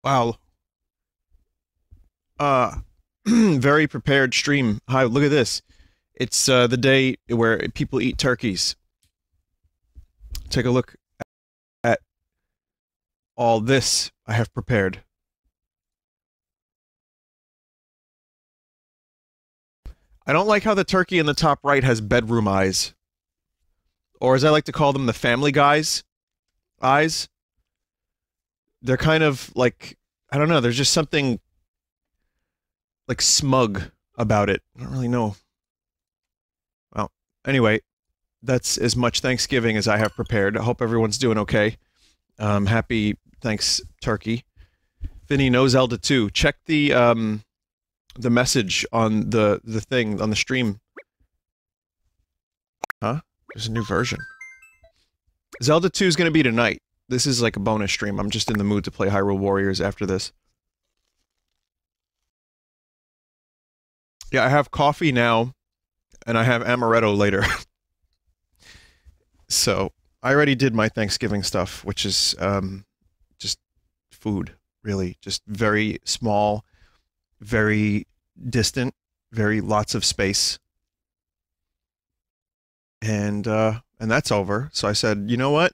Wow. Uh, very prepared stream. Hi, look at this. It's the day where people eat turkeys. Take a look at all this I have prepared. I don't like how the turkey in the top right has bedroom eyes. Or as I like to call them, the family guys' eyes. They're kind of like, I don't know, there's just something like smug about it. I don't really know. Well, anyway, that's as much Thanksgiving as I have prepared. I hope everyone's doing okay. Happy Thanks Turkey. Vinny, no Zelda 2. Check the message on the thing on the stream. Huh? There's a new version. Zelda 2 is going to be tonight. This is like a bonus stream. I'm just in the mood to play Hyrule Warriors after this. Yeah, I have coffee now, and I have amaretto later. So, I already did my Thanksgiving stuff, which is, just food, really. Just very small, very distant, very lots of space. And that's over. So I said, you know what?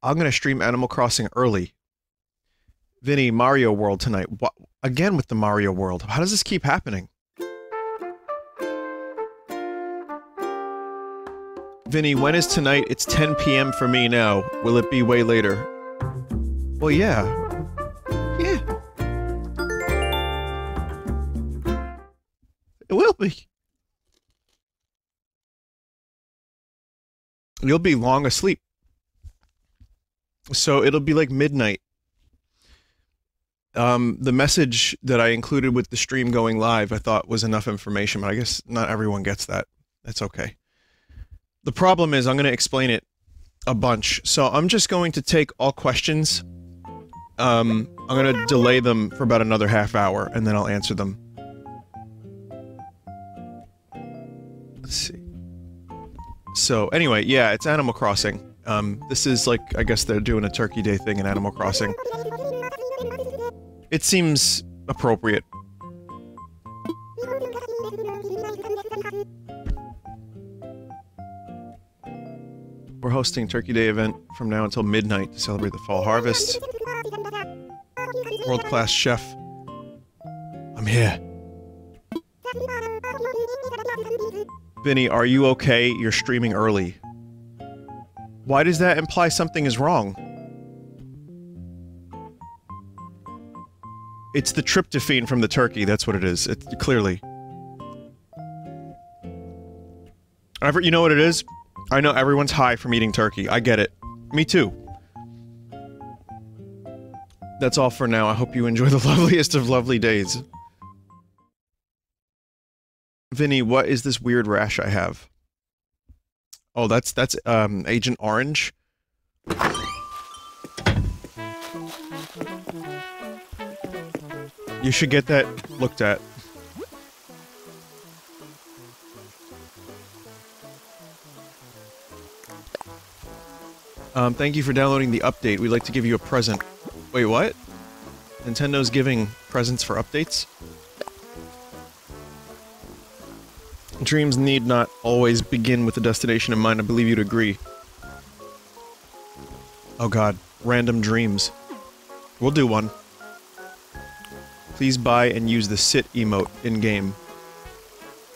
I'm gonna stream Animal Crossing early. Vinny, Mario World tonight. What? Again with the Mario World. How does this keep happening? Vinny, when is tonight? It's 10 p.m. for me now. Will it be way later? Well, yeah. Yeah. It will be. You'll be long asleep. So it'll be like midnight. The message that I included with the stream going live, I thought was enough information, but I guess not everyone gets that. That's okay. The problem is I'm going to explain it a bunch. So I'm just going to take all questions. I'm going to delay them for about another half hour, and then I'll answer them. Let's see. So, anyway, yeah, it's Animal Crossing. This is like, I guess they're doing a Turkey Day thing in Animal Crossing. It seems appropriate. We're hosting Turkey Day event from now until midnight to celebrate the fall harvest. World-class chef. I'm here. Vinny, are you okay? You're streaming early. Why does that imply something is wrong? It's the tryptophan from the turkey, that's what it is. Clearly. You know what it is? I know everyone's high from eating turkey. I get it. Me too. That's all for now. I hope you enjoy the loveliest of lovely days. Vinny, what is this weird rash I have? Oh, that's Agent Orange. You should get that looked at. Thank you for downloading the update. We'd like to give you a present. Wait, what? Nintendo's giving presents for updates? Dreams need not always begin with a destination in mind. I believe you'd agree. Oh god. Random dreams. We'll do one. Please buy and use the sit emote in-game.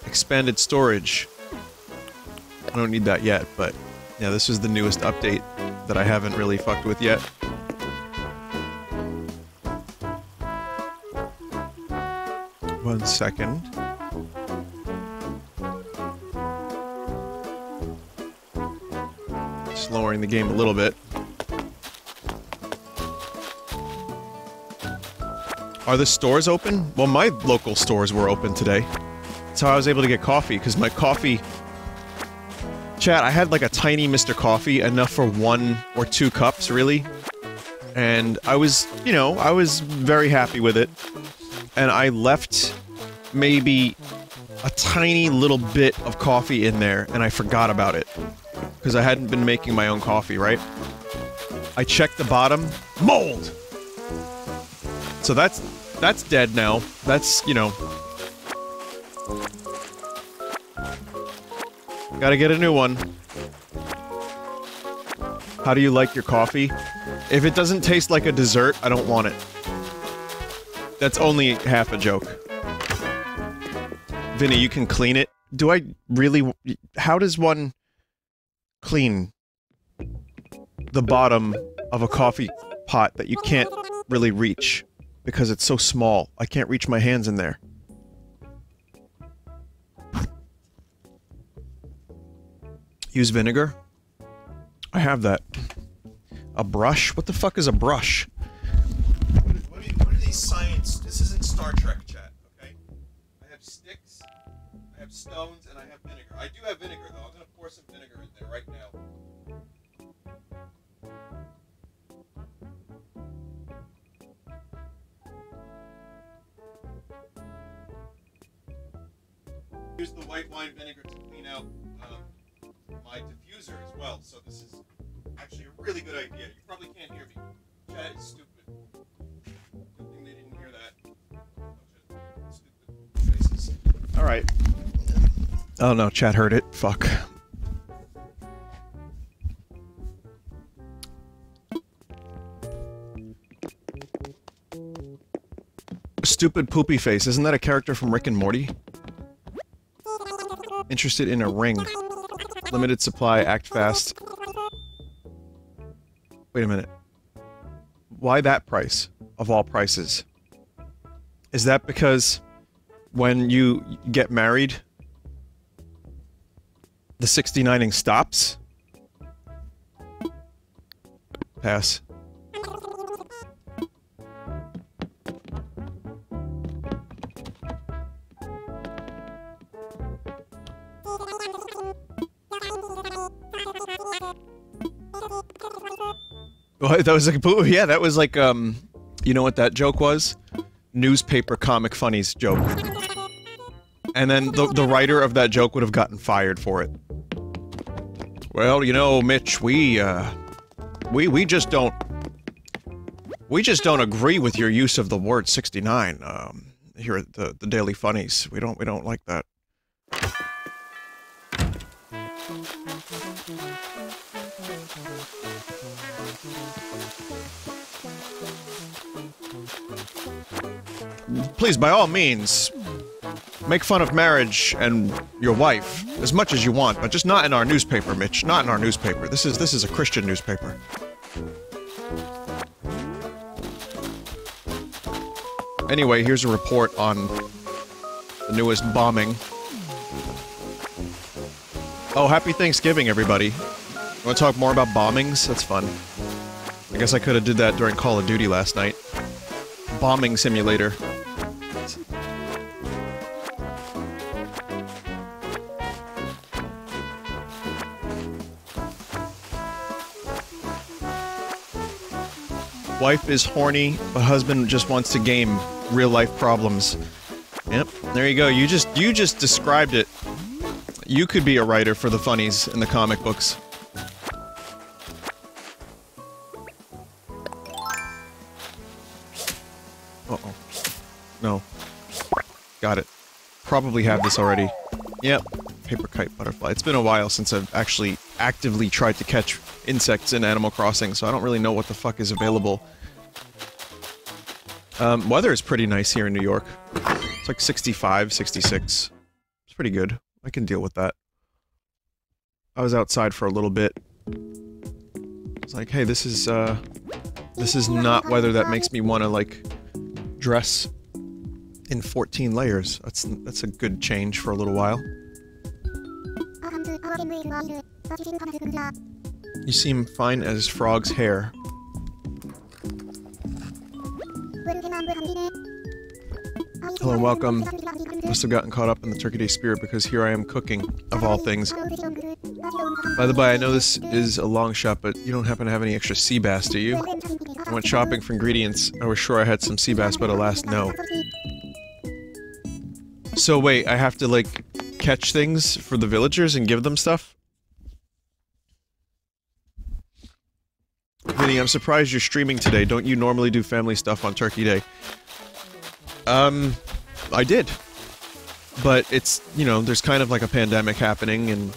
Expanded storage. I don't need that yet, but yeah, this is the newest update that I haven't really fucked with yet. One second. Just lowering the game a little bit. Are the stores open? Well, my local stores were open today. That's how I was able to get coffee, because my coffee... Chat, I had like a tiny Mr. Coffee, enough for 1 or 2 cups, really. And I was, you know, I was very happy with it. And I left maybe a tiny little bit of coffee in there, and I forgot about it. Because I hadn't been making my own coffee, right? I checked the bottom. Mold! So that's dead now. That's, you know... Gotta get a new one. How do you like your coffee? If it doesn't taste like a dessert, I don't want it. That's only half a joke. Vinny, you can clean it. Do I really... How does one clean the bottom of a coffee pot that you can't really reach? Because it's so small. I can't reach my hands in there. Use vinegar? I have that. A brush? What the fuck is a brush? What are these science... This isn't Star Trek chat, okay? I have sticks, I have stones, and I have vinegar. I do have vinegar, though. I'm gonna pour some vinegar in there right now. Use the white wine vinegar to clean out my diffuser as well, so this is actually a really good idea. You probably can't hear me. Chat is stupid. Good thing they didn't hear that. Bunch of stupid faces. Alright. Oh no, chat heard it. Fuck. Stupid poopy face. Isn't that a character from Rick and Morty? Interested in a ring. Limited supply, act fast. Wait a minute. Why that price, of all prices? Is that because when you get married, the 69ing stops? Pass. Well, that was like, yeah, that was like, you know what that joke was? Newspaper comic funnies joke. And then the writer of that joke would have gotten fired for it. Well, you know, Mitch, we just don't agree with your use of the word 69, here at the Daily Funnies. We don't like that. Please, by all means, make fun of marriage and your wife as much as you want, but just not in our newspaper, Mitch. Not in our newspaper. This is a Christian newspaper. Anyway, here's a report on the newest bombing. Oh, happy Thanksgiving, everybody. Want to talk more about bombings? That's fun. I guess I could have did that during Call of Duty last night. Bombing simulator. Wife is horny, but husband just wants to game real-life problems. Yep, there you go. You just described it. You could be a writer for the funnies in the comic books. Uh-oh. No. Got it. Probably have this already. Yep. Paper kite butterfly. It's been a while since I've actually actively tried to catch insects in Animal Crossing, so I don't really know what the fuck is available. Weather is pretty nice here in New York. It's like 65, 66. It's pretty good. I can deal with that. I was outside for a little bit. It's like, hey, this is not weather that makes me want to, like, dress in 14 layers. That's a good change for a little while. You seem fine as Frog's hair. Hello and welcome. Must have gotten caught up in the Turkey Day spirit because here I am cooking, of all things. By the by, I know this is a long shot, but you don't happen to have any extra sea bass, do you? I went shopping for ingredients. I was sure I had some sea bass, but alas, no. So wait, I have to, like, catch things for the villagers and give them stuff? Vinny, I'm surprised you're streaming today. Don't you normally do family stuff on Turkey Day? I did. But it's, you know, there's kind of like a pandemic happening and,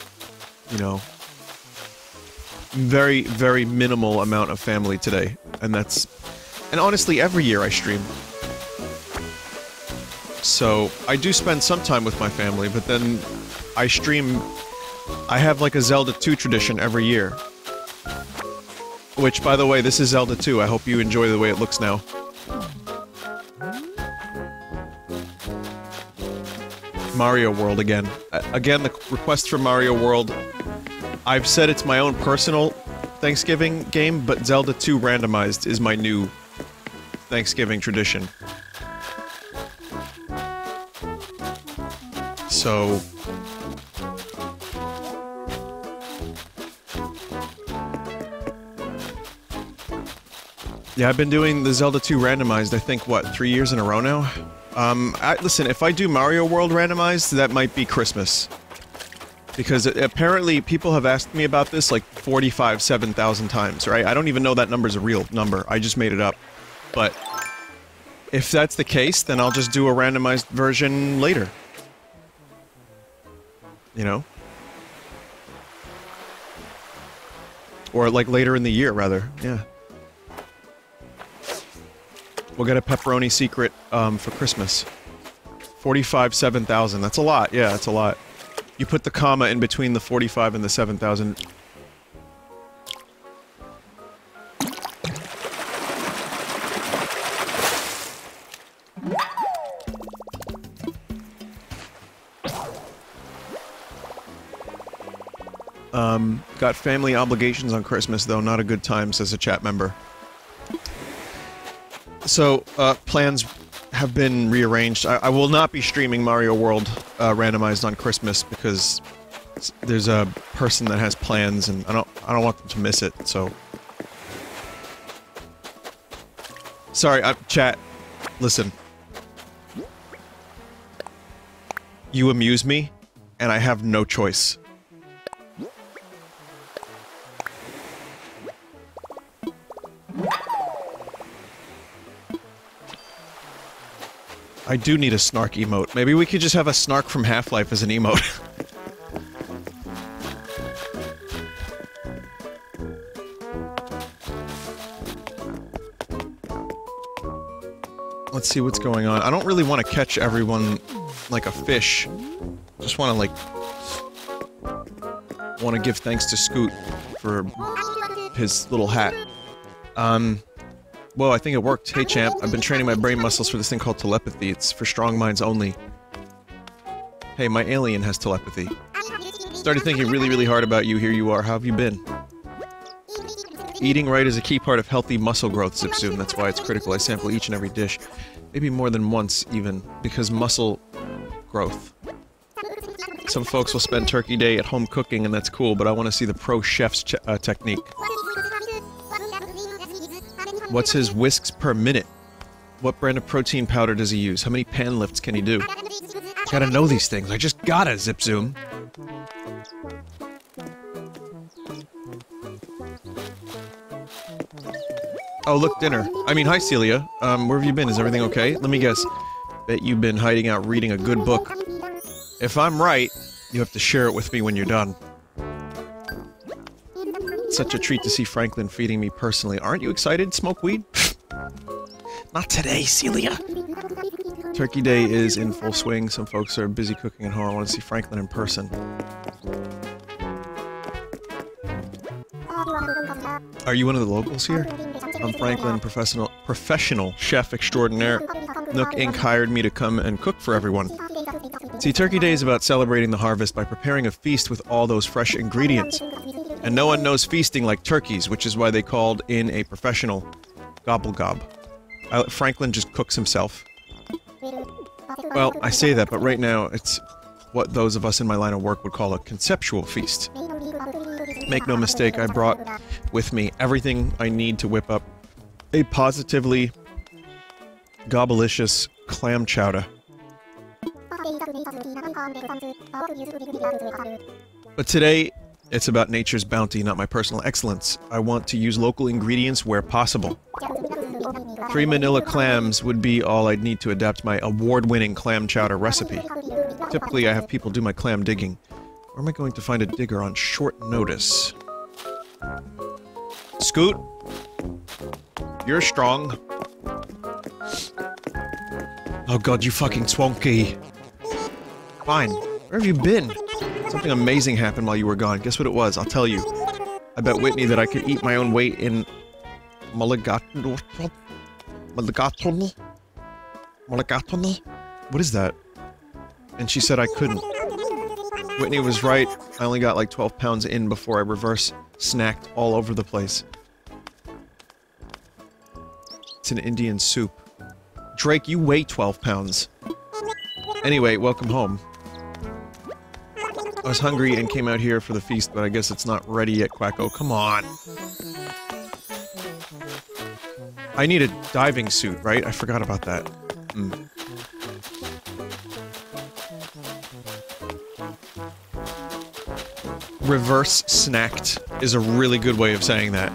you know, very, very minimal amount of family today. And that's... And honestly, every year I stream. So, I do spend some time with my family, but then I stream... I have like a Zelda 2 tradition every year. Which, by the way, this is Zelda 2. I hope you enjoy the way it looks now. Mario World again. Again, the request for Mario World. I've said it's my own personal Thanksgiving game, but Zelda 2 randomized is my new Thanksgiving tradition. So... Yeah, I've been doing the Zelda 2 randomized, I think, what, 3 years in a row now? Listen, if I do Mario World randomized, that might be Christmas. Because apparently people have asked me about this like 7,000 times, right? I don't even know that number's a real number, I just made it up. But if that's the case, then I'll just do a randomized version later. You know? Or like later in the year, rather, yeah. We'll get a pepperoni secret, for Christmas. 7,000. That's a lot. Yeah, that's a lot. You put the comma in between the 45 and the 7,000. Got family obligations on Christmas, though. Not a good time, says a chat member. So, plans have been rearranged. I will not be streaming Mario World, randomized on Christmas because there's a person that has plans and I don't want them to miss it, so... Sorry, chat. Listen. You amuse me, and I have no choice. I do need a snark emote. Maybe we could just have a snark from Half-Life as an emote. Let's see what's going on. I don't really want to catch everyone like a fish. Just want to, like... want to give thanks to Scoot for his little hat. Whoa, I think it worked. Hey champ, I've been training my brain muscles for this thing called telepathy. It's for strong minds only. Hey, my alien has telepathy. Started thinking really, really hard about you. Here you are. How have you been? Eating right is a key part of healthy muscle growth, Zipsoon. That's why it's critical. I sample each and every dish. Maybe more than once, even. Because muscle growth. Some folks will spend Turkey Day at home cooking, and that's cool, but I want to see the pro chef's technique. What's his whisks per minute? What brand of protein powder does he use? How many pan lifts can he do? Gotta know these things. I just gotta, Zipzoom. Oh, look, dinner. I mean, hi, Celia. Where have you been? Is everything okay? Let me guess. Bet you've been hiding out reading a good book. If I'm right, you have to share it with me when you're done. Such a treat to see Franklin feeding me personally. Aren't you excited? Smoke weed? Not today, Celia. Turkey Day is in full swing. Some folks are busy cooking at home. I want to see Franklin in person. Are you one of the locals here? I'm Franklin, professional chef extraordinaire. Nook Inc. hired me to come and cook for everyone. See, Turkey Day is about celebrating the harvest by preparing a feast with all those fresh ingredients. And no one knows feasting like turkeys, which is why they called in a professional. Gobble gob. Franklin just cooks himself. Well, I say that, but right now, it's what those of us in my line of work would call a conceptual feast. Make no mistake, I brought with me everything I need to whip up a positively gobblicious clam chowder. But today It's about nature's bounty, not my personal excellence. I want to use local ingredients where possible. 3 manila clams would be all I'd need to adapt my award-winning clam chowder recipe. Typically, I have people do my clam digging. Where am I going to find a digger on short notice? Scoot? You're strong. Oh god, you fucking swonky. Fine. Where have you been? Something amazing happened while you were gone. Guess what it was? I'll tell you. I bet Whitney that I could eat my own weight in mulligatawny? What is that? And she said I couldn't. Whitney was right. I only got like 12 pounds in before I reverse snacked all over the place. It's an Indian soup. Drake, you weigh 12 pounds. Anyway, welcome home. I was hungry and came out here for the feast, but I guess it's not ready yet, Quacko. Come on. I need a diving suit, right? I forgot about that. Reverse snacked is a really good way of saying that.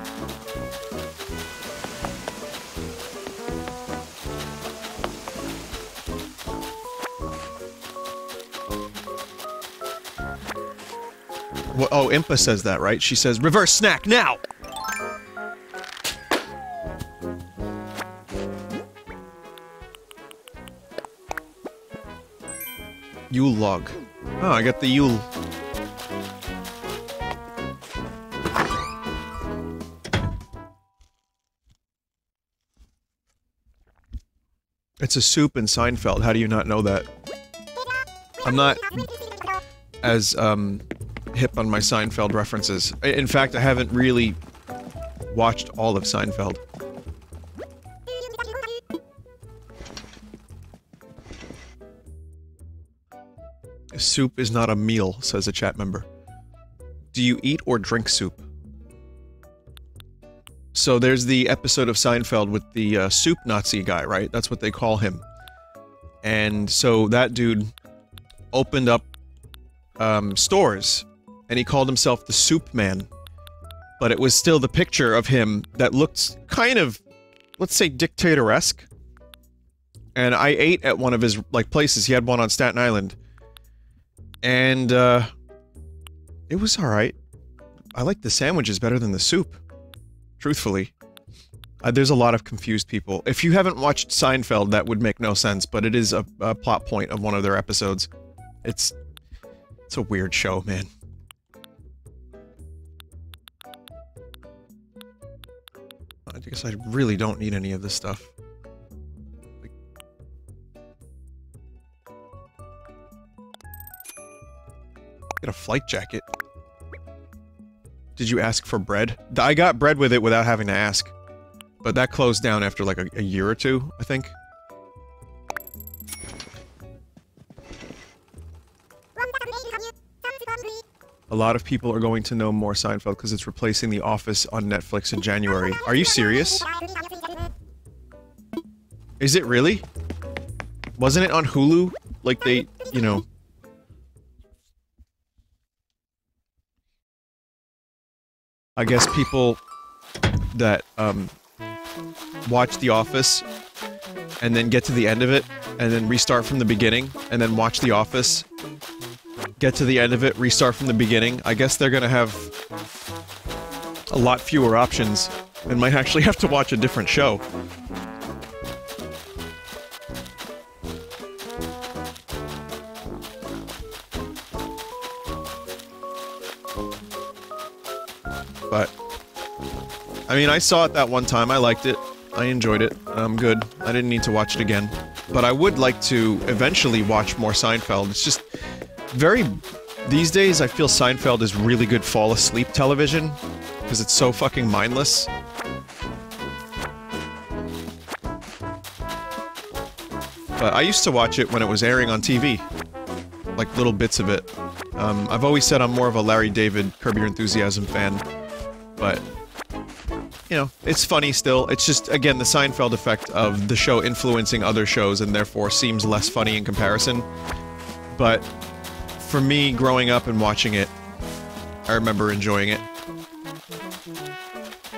Well, oh, Impa says that, right? She says, reverse snack now! Yule log. Oh, I got the Yule. It's a soup in Seinfeld. How do you not know that? I'm not as, hip on my Seinfeld references. In fact, I haven't really watched all of Seinfeld. Soup is not a meal, says a chat member. Do you eat or drink soup? So there's the episode of Seinfeld with the soup Nazi guy, right? That's what they call him. And so that dude opened up stores, and he called himself the Soup Man. But it was still the picture of him that looked kind of, let's say, dictator-esque. And I ate at one of his, like, places. He had one on Staten Island. And, it was alright. I like the sandwiches better than the soup. Truthfully. There's a lot of confused people. If you haven't watched Seinfeld, that would make no sense, but it is a plot point of one of their episodes. It's a weird show, man. I guess I really don't need any of this stuff. Like, get a flight jacket. Did you ask for bread? I got bread with it without having to ask. But that closed down after like a year or two, I think. A lot of people are going to know more Seinfeld because it's replacing The Office on Netflix in January. Are you serious? Is it really? Wasn't it on Hulu? Like they, you know... I guess people that, watch The Office and then get to the end of it and then restart from the beginning and then watch The Office, get to the end of it, restart from the beginning. I guess they're gonna have a lot fewer options and might actually have to watch a different show. But, I mean, I saw it that one time, I liked it, I enjoyed it, I'm good, I didn't need to watch it again. But I would like to eventually watch more Seinfeld. It's just very... These days, I feel Seinfeld is really good fall-asleep television, because it's so fucking mindless. But I used to watch it when it was airing on TV. Like, little bits of it. I've always said I'm more of a Larry David, Curb Your Enthusiasm fan. But, you know, it's funny still. It's just, again, the Seinfeld effect of the show influencing other shows and therefore seems less funny in comparison. But, for me, growing up and watching it, I remember enjoying it.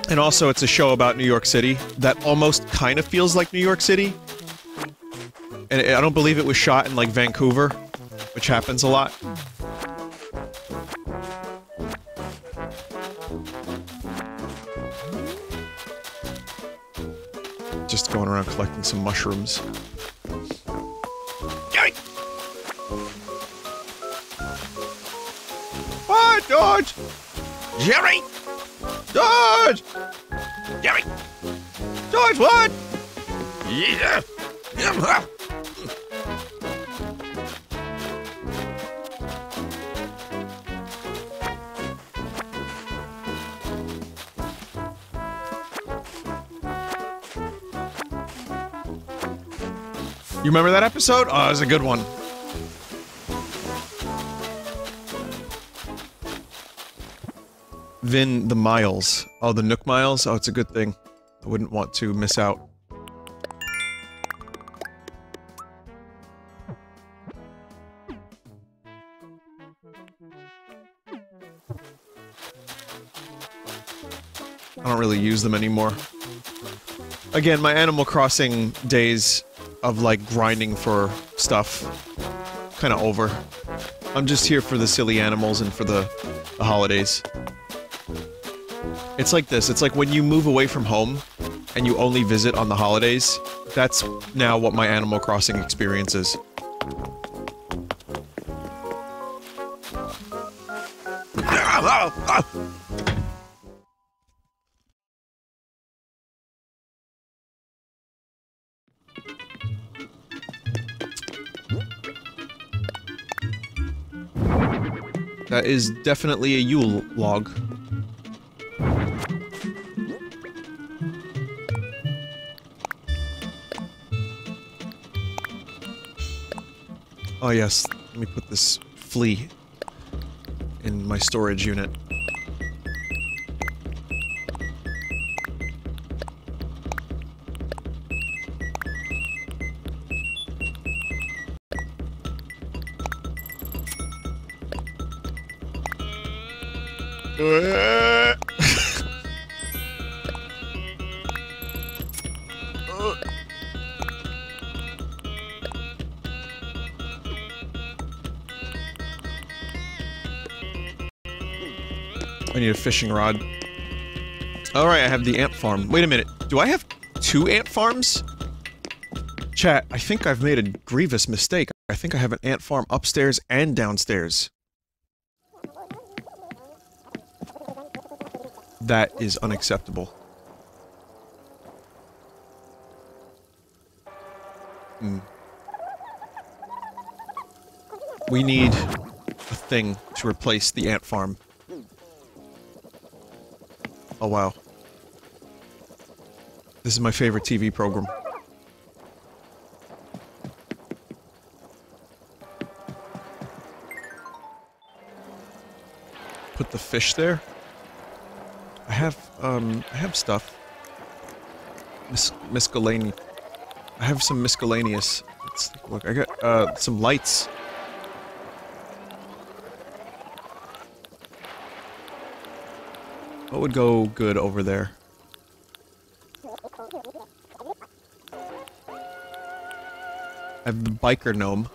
And also, it's a show about New York City that almost kind of feels like New York City. And I don't believe it was shot in, like, Vancouver, which happens a lot. Just going around collecting some mushrooms. Yoink! What, Dodge? Jerry! Dodge! Jerry! Dodge, what? Yeah! You remember that episode? Oh, it was a good one. Vin the Miles. Oh, the Nook Miles? Oh, it's a good thing. I wouldn't want to miss out. I don't really use them anymore. Again, my Animal Crossing days of, like, grinding for stuff, kinda over. I'm just here for the silly animals and for the holidays. It's like this, it's like when you move away from home, and you only visit on the holidays, that's now what my Animal Crossing experience is. That is definitely a Yule log. Oh yes, let me put this flea in my storage unit. I need a fishing rod. Alright, I have the ant farm. Wait a minute. Do I have 2 ant farms? Chat, I think I've made a grievous mistake. I think I have an ant farm upstairs and downstairs. That is unacceptable. We need a thing to replace the ant farm. Oh wow. This is my favorite TV program. Put the fish there. I have stuff. Miscellaneous. I have some miscellaneous. Look, I got, some lights. What would go good over there? I have the biker gnome.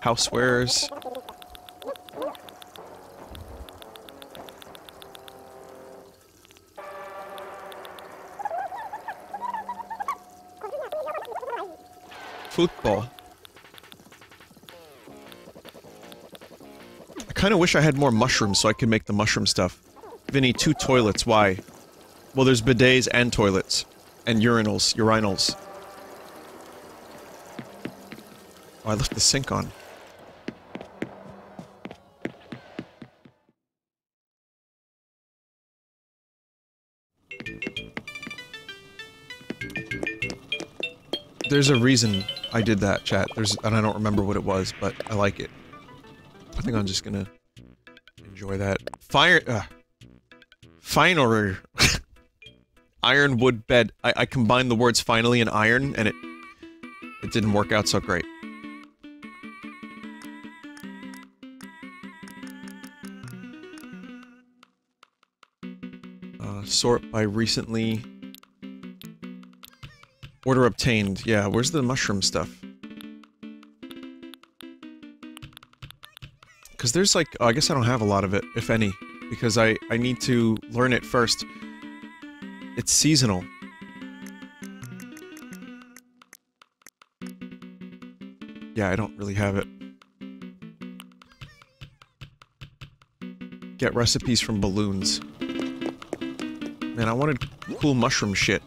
Housewares. Football. I kinda wish I had more mushrooms so I could make the mushroom stuff. Vinny, 2 toilets, why? Well, there's bidets and toilets. And urinals. Oh, I left the sink on. There's a reason I did that, chat. And I don't remember what it was, but I like it. I think I'm just gonna enjoy that. Finer. Ironwood bed. I combined the words finally and iron, and it didn't work out so great. Sort by recently... Order obtained. Yeah, where's the mushroom stuff? Because there's like... Oh, I guess I don't have a lot of it, if any. Because I need to learn it first. It's seasonal. Yeah, I don't really have it. Get recipes from balloons. Man, I wanted cool mushroom shit.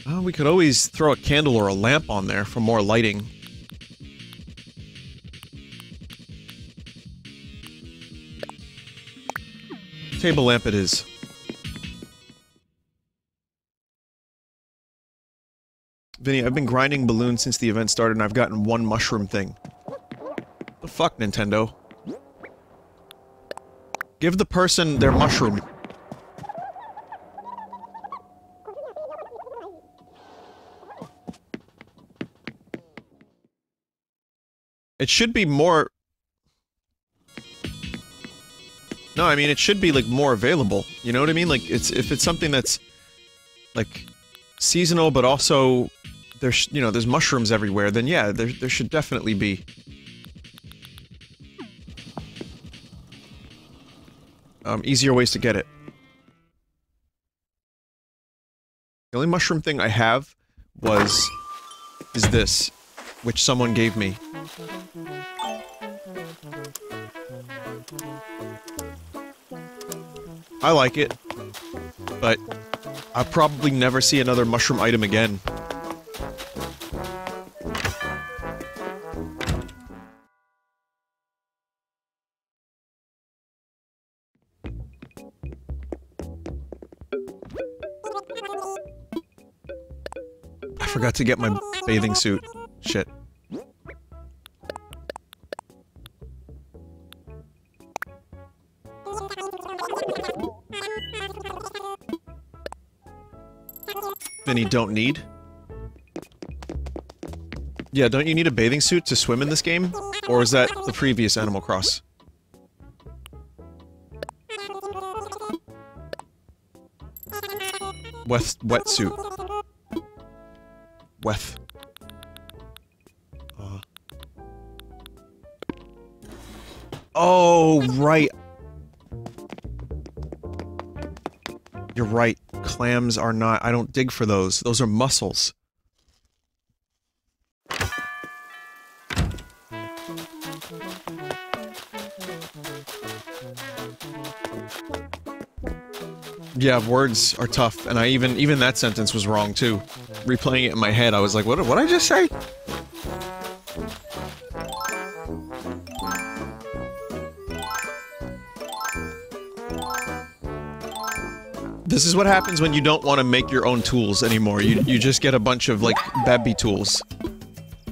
Oh, we could always throw a candle or a lamp on there for more lighting. Table lamp it is. Vinny, I've been grinding balloons since the event started and I've gotten one mushroom thing. The fuck, Nintendo? Give the person their mushroom. It should be more... No, I mean, it should be, like, more available. You know what I mean? Like, if it's something that's, like, seasonal, but also there's, you know, there's mushrooms everywhere, then yeah, there should definitely be. Easier ways to get it. The only mushroom thing I have is this, which someone gave me. I like it, but I'll probably never see another mushroom item again. I forgot to get my bathing suit. Shit. Vinny, don't need? Yeah, don't you need a bathing suit to swim in this game? Or is that the previous Animal Cross? Wetsuit. Weth. Oh, right. You're right. Clams are not... I don't dig for those. Those are mussels. Yeah, words are tough, and I even that sentence was wrong too. Replaying it in my head, I was like, what did I just say? This is what happens when you don't want to make your own tools anymore. You just get a bunch of, like, Babby tools.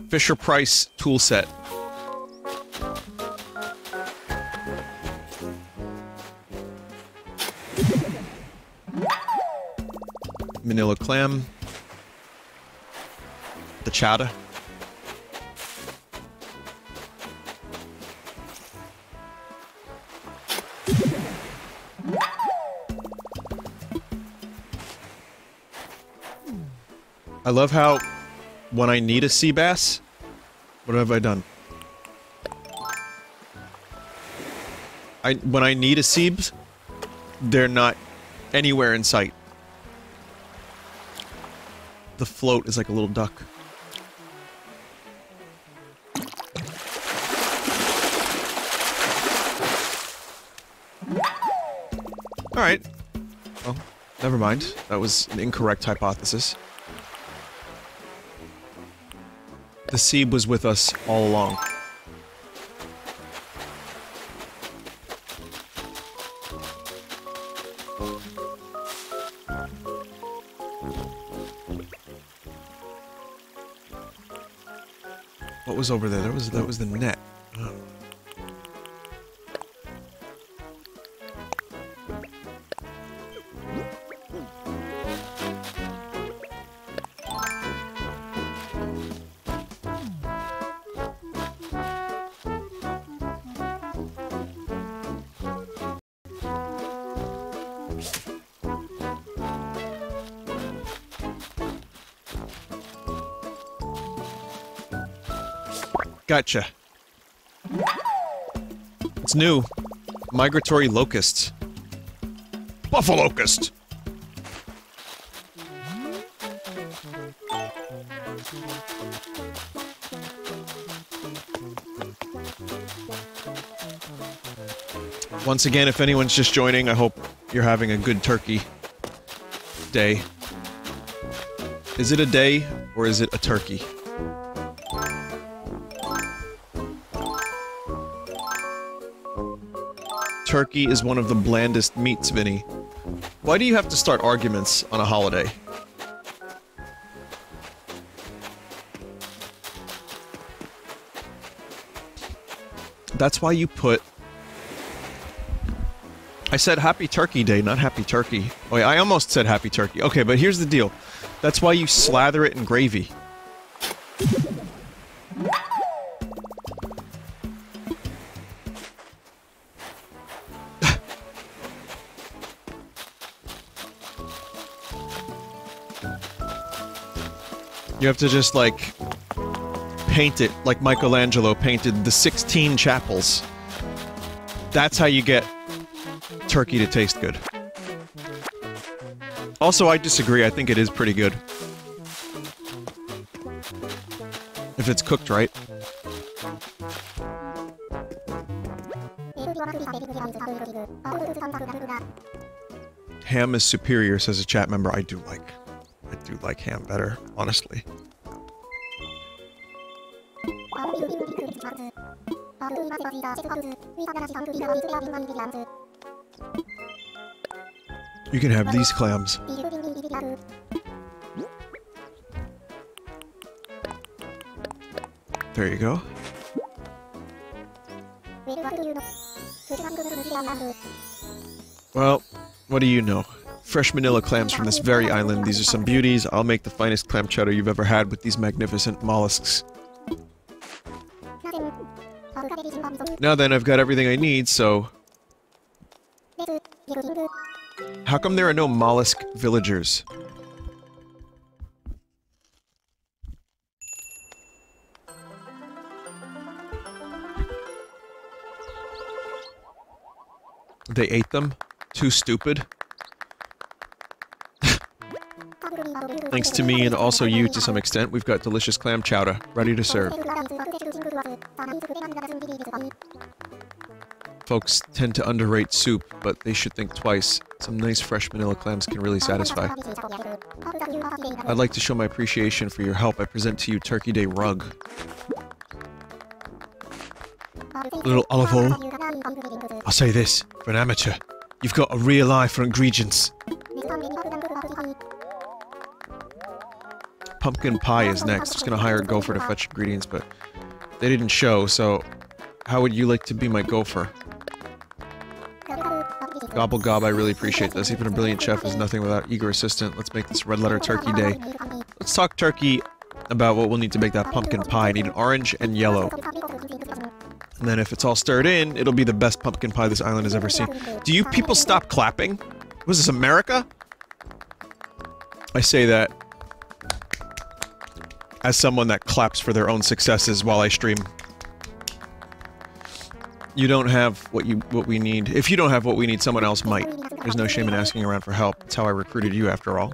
Fisher-Price tool set. Manila clam. The chowder. I love how, when I need a sea bass, what have I done? When I need a seabs, they're not anywhere in sight. The float is like a little duck. Alright. Well, never mind. That was an incorrect hypothesis. The Seeb was with us all along. What was over there? That was the net. Oh. Gotcha. It's new. Migratory locusts. Buffalocust! Once again, if anyone's just joining, I hope you're having a good turkey day. Is it a day, or is it a turkey? Turkey is one of the blandest meats, Vinny. Why do you have to start arguments on a holiday? That's why you put... I said Happy Turkey Day, not Happy Turkey. Oh yeah, I almost said Happy Turkey. Okay, but here's the deal. That's why you slather it in gravy. You have to just, like, paint it like Michelangelo painted the 16 chapels. That's how you get turkey to taste good. Also, I disagree. I think it is pretty good. If it's cooked right. Ham is superior, says a chat member. I do like ham better, honestly. You can have these clams. There you go. Well, what do you know? Fresh manila clams from this very island. These are some beauties. I'll make the finest clam chowder you've ever had with these magnificent mollusks. Now then, I've got everything I need, so... How come there are no mollusk villagers? They ate them? Too stupid? Thanks to me and also you to some extent, we've got delicious clam chowder, ready to serve. Folks tend to underrate soup, but they should think twice. Some nice fresh manila clams can really satisfy. I'd like to show my appreciation for your help. I present to you Turkey Day rug. Little olive oil. I'll say this, for an amateur, you've got a real eye for ingredients. Pumpkin pie is next. I was gonna hire a gopher to fetch ingredients, but they didn't show, so how would you like to be my gopher? Gobble gob, I really appreciate this. Even a brilliant chef is nothing without eager assistant. Let's make this red letter turkey day. Let's talk turkey about what we'll need to make that pumpkin pie. I need an orange and yellow. And then if it's all stirred in, it'll be the best pumpkin pie this island has ever seen. Do you people stop clapping? Was this America? I say that as someone that claps for their own successes while I stream. You don't have what we need. If you don't have what we need, someone else might. There's no shame in asking around for help. That's how I recruited you, after all.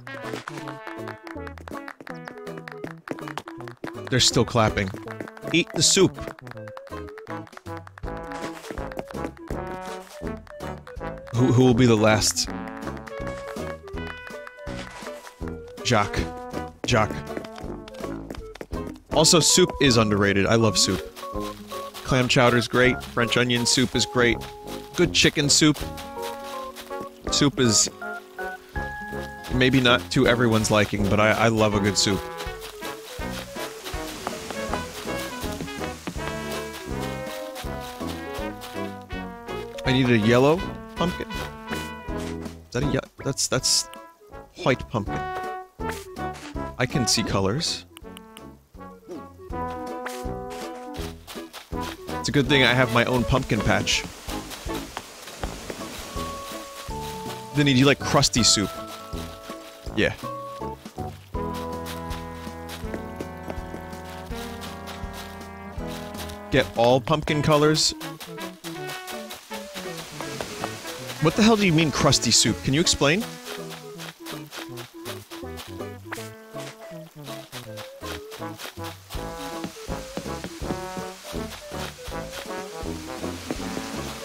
They're still clapping. Eat the soup. Who will be the last? Jacques. Jacques. Also, soup is underrated. I love soup. Clam chowder's great. French onion soup is great. Good chicken soup. Soup is maybe not to everyone's liking, but I love a good soup. I need a yellow pumpkin. Is that a that's white pumpkin. I can see colors. It's a good thing I have my own pumpkin patch. Vinny, do you like crusty soup? Yeah. get all pumpkin colors. What the hell do you mean crusty soup? Can you explain?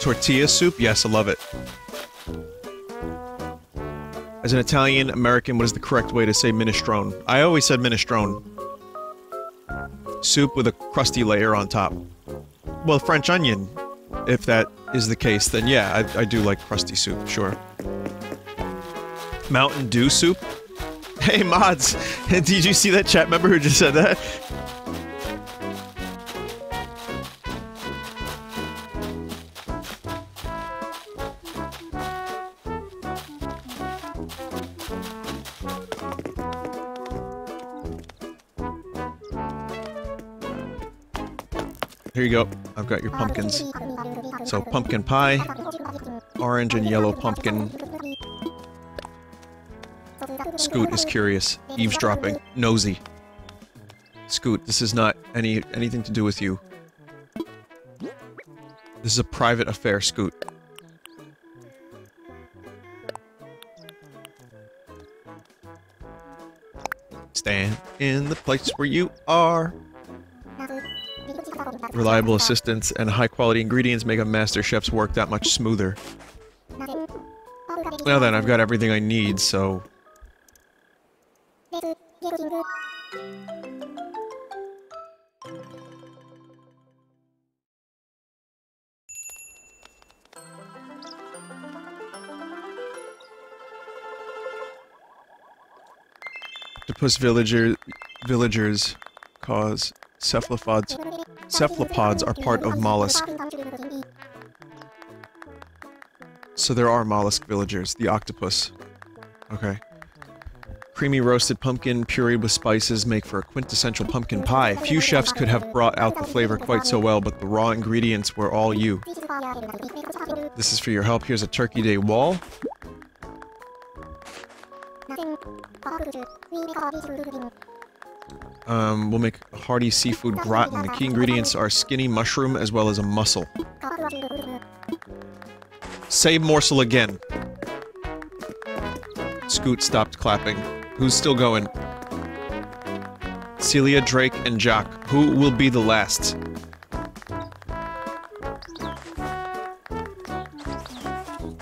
Tortilla soup? Yes, I love it. As an Italian American, what is the correct way to say minestrone? I always said minestrone. Soup with a crusty layer on top. Well, French onion, if that is the case, then yeah, I do like crusty soup, sure. Mountain Dew soup? Hey, mods! Did you see that chat member who just said that? Here you go. I've got your pumpkins. So, pumpkin pie, orange and yellow pumpkin. Scoot is curious, eavesdropping, nosy. Scoot, this is not anything to do with you. This is a private affair, Scoot. Stand in the place where you are. Reliable assistance and high-quality ingredients make a master chef's work that much smoother. Now then, I've got everything I need, so... Octopus villagers cause cephalopods. Cephalopods are part of mollusk. So there are mollusk villagers. The octopus. Okay. Creamy roasted pumpkin pureed with spices make for a quintessential pumpkin pie. Few chefs could have brought out the flavor quite so well, but the raw ingredients were all you. This is for your help. Here's a Turkey Day wall. We'll make a hearty seafood gratin. The key ingredients are skinny mushroom as well as a mussel. Say morsel again. Scoot stopped clapping. Who's still going? Celia, Drake, and Jacques. Who will be the last?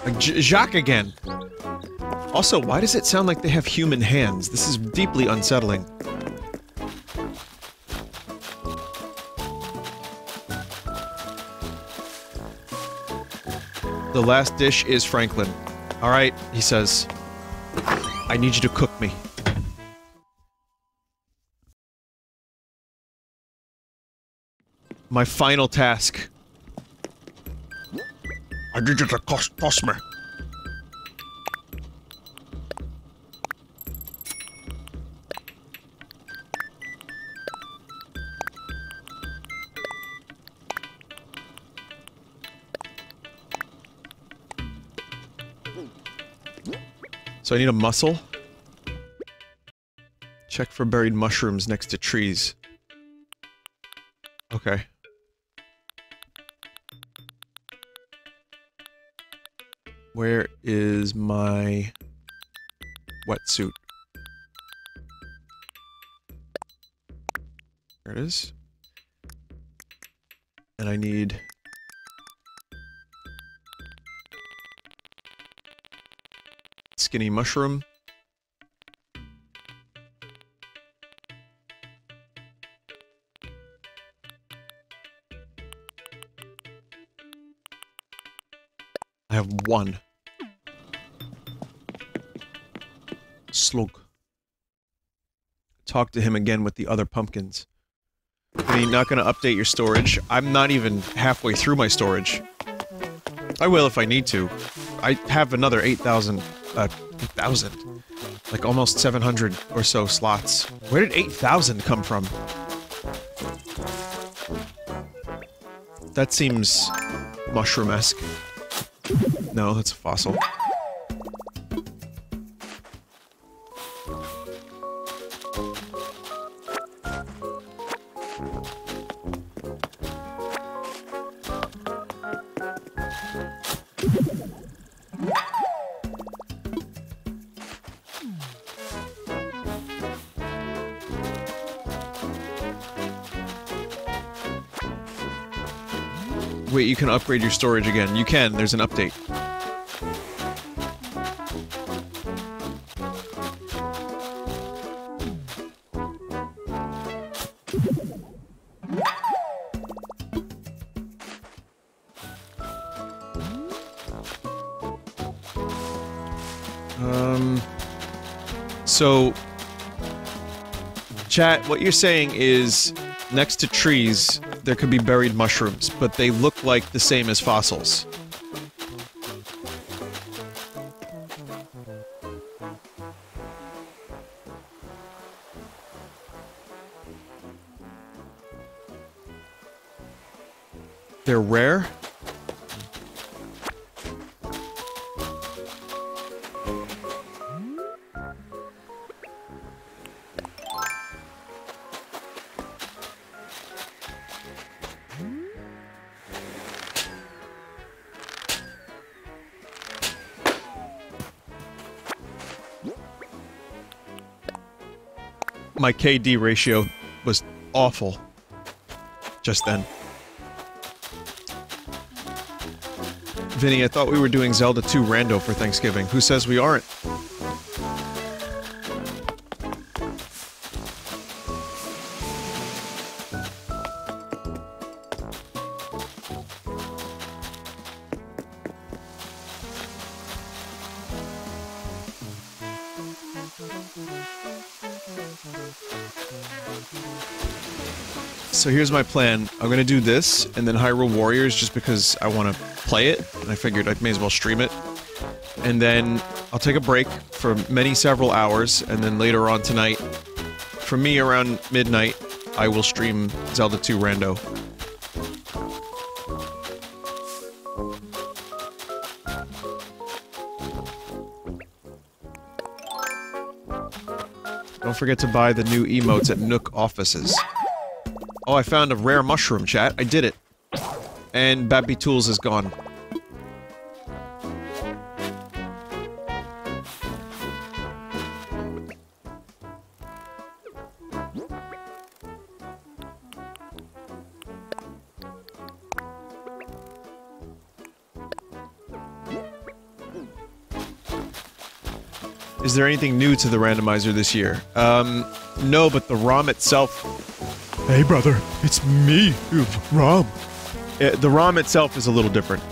Like Jacques again. Also, why does it sound like they have human hands? This is deeply unsettling. The last dish is Franklin. Alright, he says. I need you to cook me. My final task. I need you to toss me. So I need a mussel. Check for buried mushrooms next to trees. Okay. Where is my wetsuit? There it is. And I need... skinny mushroom. I have one. Slug. Talk to him again with the other pumpkins. Are you not gonna update your storage? I'm not even halfway through my storage. I will if I need to. I have another 8,000, 8,000? Like almost 700 or so slots. Where did 8,000 come from? That seems mushroom-esque. No, that's a fossil. Wait, you can upgrade your storage again. You can, there's an update. So, chat, what you're saying is, next to trees, there could be buried mushrooms, but they look like the same as fossils. They're rare? My KD ratio was awful just then. Vinny, I thought we were doing Zelda 2 Rando for Thanksgiving. Who says we aren't? So here's my plan. I'm gonna do this, and then Hyrule Warriors just because I want to play it, and I figured I may as well stream it. And then I'll take a break for several hours, and then later on tonight, for me around midnight, I will stream Zelda 2 Rando. Don't forget to buy the new emotes at Nook offices. Oh, I found a rare mushroom, chat. I did it. And Babby Tools is gone. Is there anything new to the randomizer this year? No, but the ROM itself... Hey brother, it's me, ROM. The ROM itself is a little different.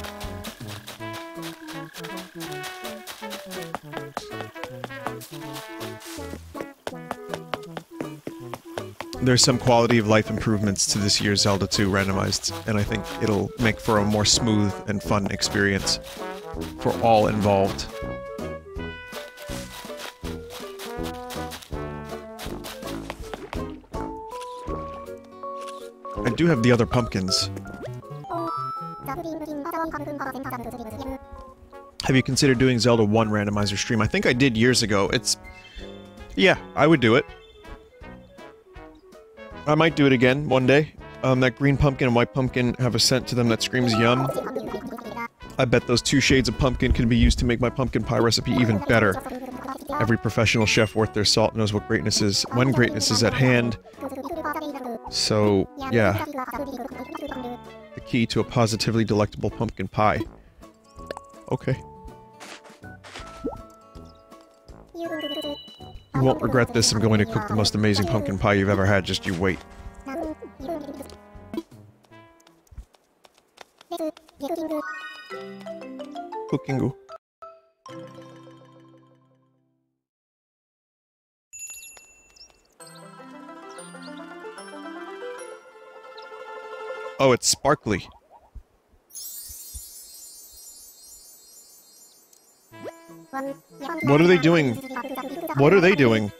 There's some quality of life improvements to this year's Zelda 2 randomized, and I think it'll make for a more smooth and fun experience for all involved. I do have the other pumpkins. Have you considered doing Zelda 1 randomizer stream? I think I did years ago. Yeah, I would do it. I might do it again one day. That green pumpkin and white pumpkin have a scent to them that screams yum. I bet those 2 shades of pumpkin can be used to make my pumpkin pie recipe even better. Every professional chef worth their salt knows what greatness is, when greatness is at hand. So, yeah. The key to a positively delectable pumpkin pie. Okay. You won't regret this. I'm going to cook the most amazing pumpkin pie you've ever had. Just you wait. Cooking. Oh, it's sparkly. What are they doing? What are they doing?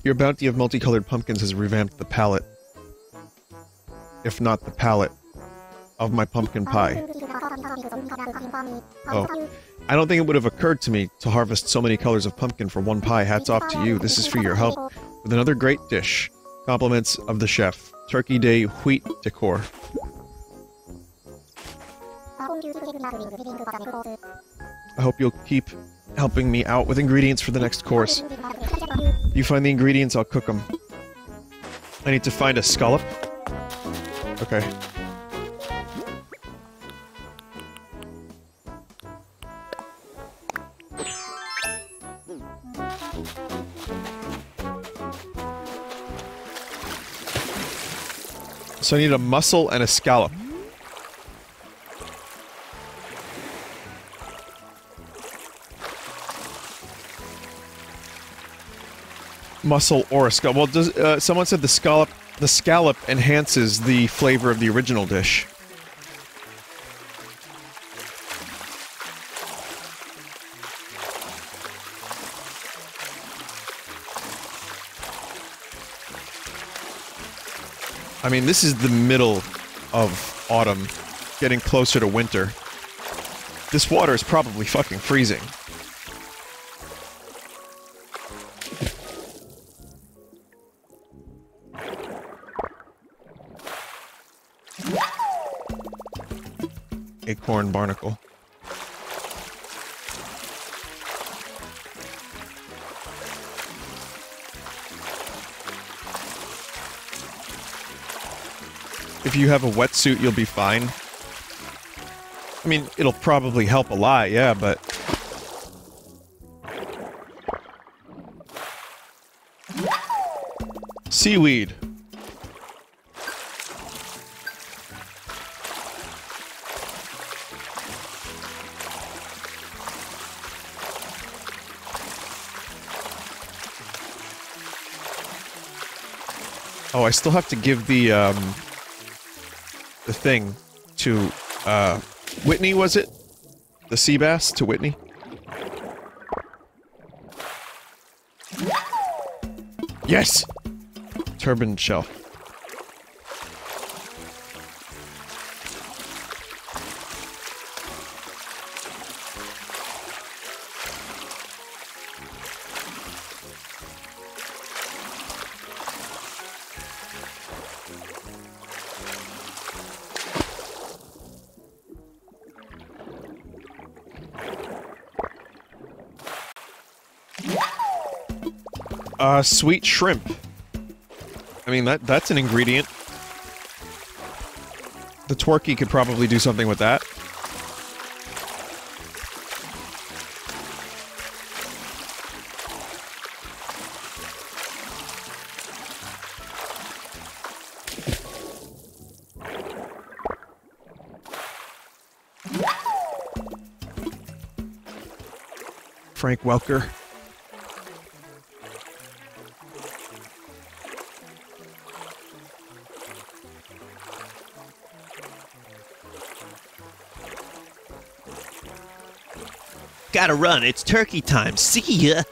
Your bounty of multicolored pumpkins has revamped the palette. If not the palette of my pumpkin pie. Oh. I don't think it would have occurred to me to harvest so many colors of pumpkin for one pie. Hats off to you. This is for your help with another great dish. Compliments of the chef. Turkey Day wheat decor. I hope you'll keep helping me out with ingredients for the next course. You find the ingredients, I'll cook them. I need to find a scallop. Okay. So I need a mussel and a scallop. Mussel or a scallop. Well, does someone said the scallop enhances the flavor of the original dish. I mean, this is the middle of autumn, getting closer to winter. This water is probably fucking freezing. Acorn barnacle. If you have a wetsuit, you'll be fine. I mean, it'll probably help a lot, yeah, but... Seaweed. Oh, I still have to give the thing to, Whitney, was it? The sea bass to Whitney? Yes! Turban shell. Sweet shrimp. I mean, that's an ingredient. The Twerky could probably do something with that. Frank Welker. Gotta run, it's turkey time. See ya!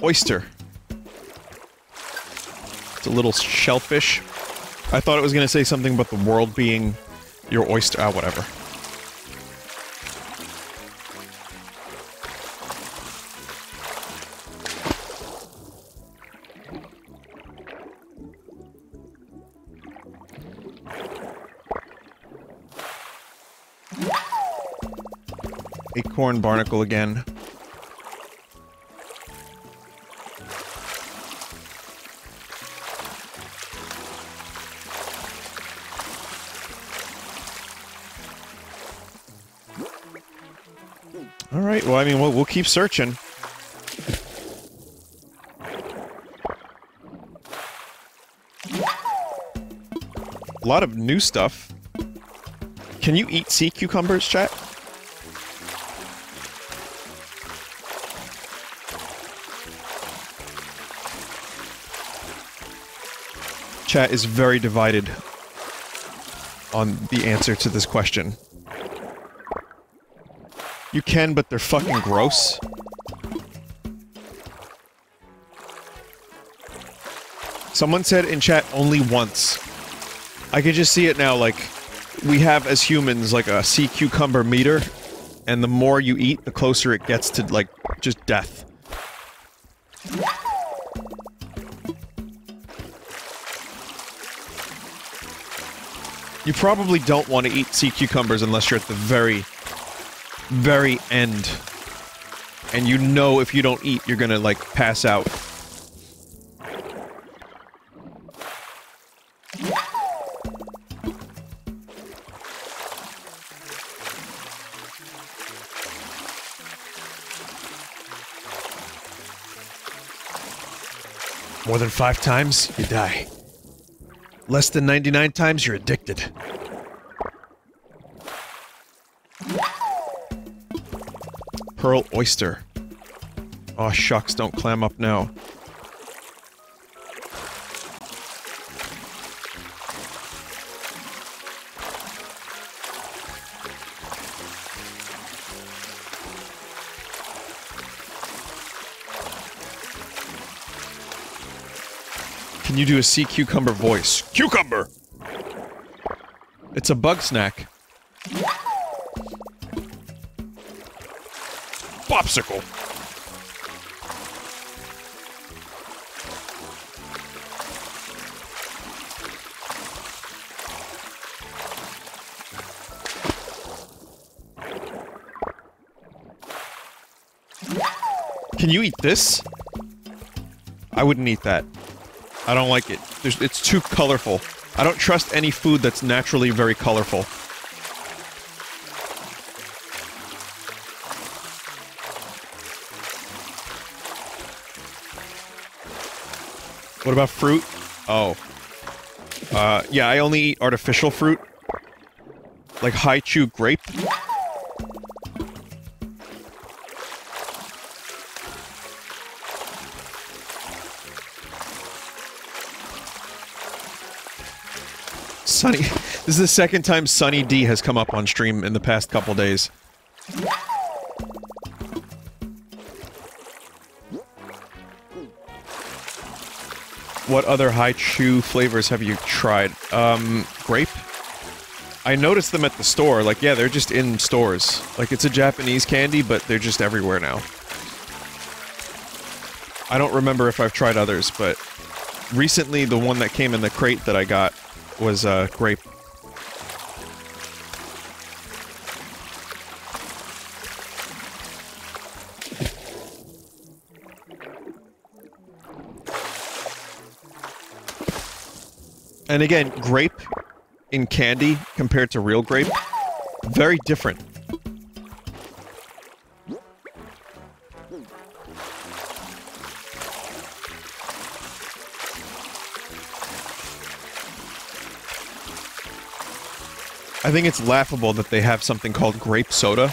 Oyster. It's a little shellfish. I thought it was gonna say something about the world being your oyster. Ah, whatever. Acorn barnacle again. Alright, well, I mean, we'll keep searching. A lot of new stuff. Can you eat sea cucumbers, chat? Chat is very divided on the answer to this question. You can, but they're fucking gross. Someone said in chat only once. I could just see it now, like, we have as humans, like, a sea cucumber meter, and the more you eat, the closer it gets to, like, just death. You probably don't want to eat sea cucumbers unless you're at the very, very end. And you know if you don't eat, you're gonna, like, pass out. More than 5 times, you die. Less than 99 times, you're addicted. Pearl oyster. Oh shucks, don't clam up now. Can you do a sea cucumber voice? Cucumber! It's a bug snack. Popsicle! Can you eat this? I wouldn't eat that. I don't like it. It's too colorful. I don't trust any food that's naturally very colorful. What about fruit? Oh. Yeah, I only eat artificial fruit. Like high-chew grape. Sunny. This is the second time Sunny D has come up on stream in the past couple days. What other high chew flavors have you tried? Grape? I noticed them at the store. Like, yeah, they're just in stores. Like, it's a Japanese candy, but they're just everywhere now. I don't remember if I've tried others, but recently the one that came in the crate that I got was, grape. And again, grape in candy compared to real grape, very different. I think it's laughable that they have something called grape soda.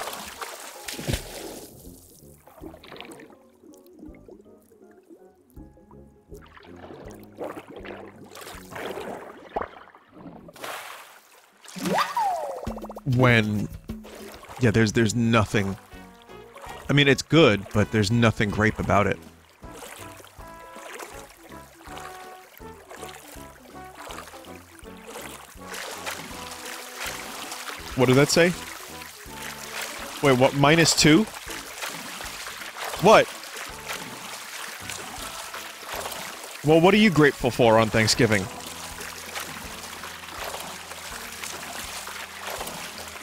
When... yeah, there's nothing... I mean, it's good, but there's nothing grape about it. What did that say? Wait, what? -2? What? Well, what are you grateful for on Thanksgiving?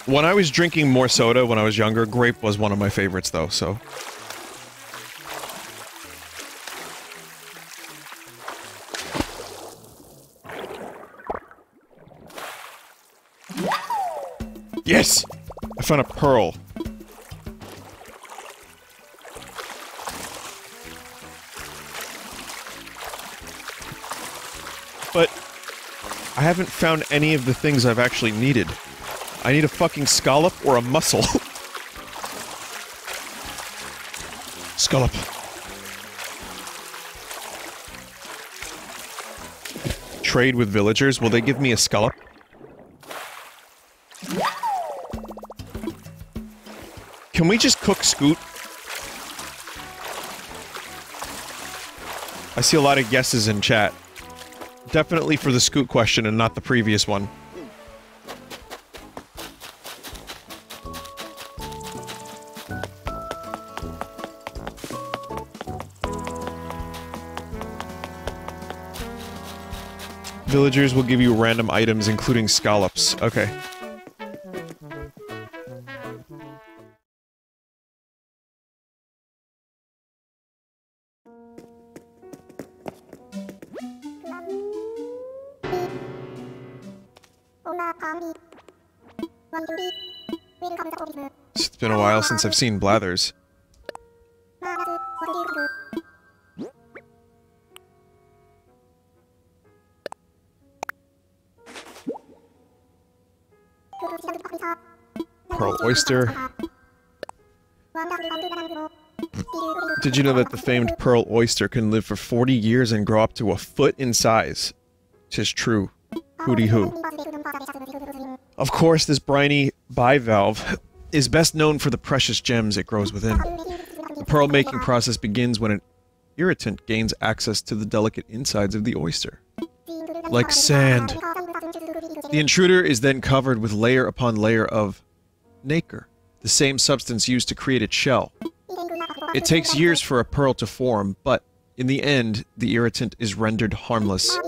When I was drinking more soda when I was younger, grape was one of my favorites, though, so... Yes! I found a pearl. But... I haven't found any of the things I've actually needed. I need a fucking scallop or a mussel. Scallop. Trade with villagers? Will they give me a scallop? Can we just cook Scoot? I see a lot of guesses in chat. Definitely for the Scoot question and not the previous one. Villagers will give you random items, including scallops. Okay. It's been a while since I've seen Blathers. Pearl oyster. Did you know that the famed pearl oyster can live for 40 years and grow up to a foot in size? 'Tis true. Hooty hoo. Of course, this briny bivalve is best known for the precious gems it grows within. The pearl-making process begins when an irritant gains access to the delicate insides of the oyster. Like sand. The intruder is then covered with layer upon layer of nacre, the same substance used to create its shell. It takes years for a pearl to form, but in the end, the irritant is rendered harmless.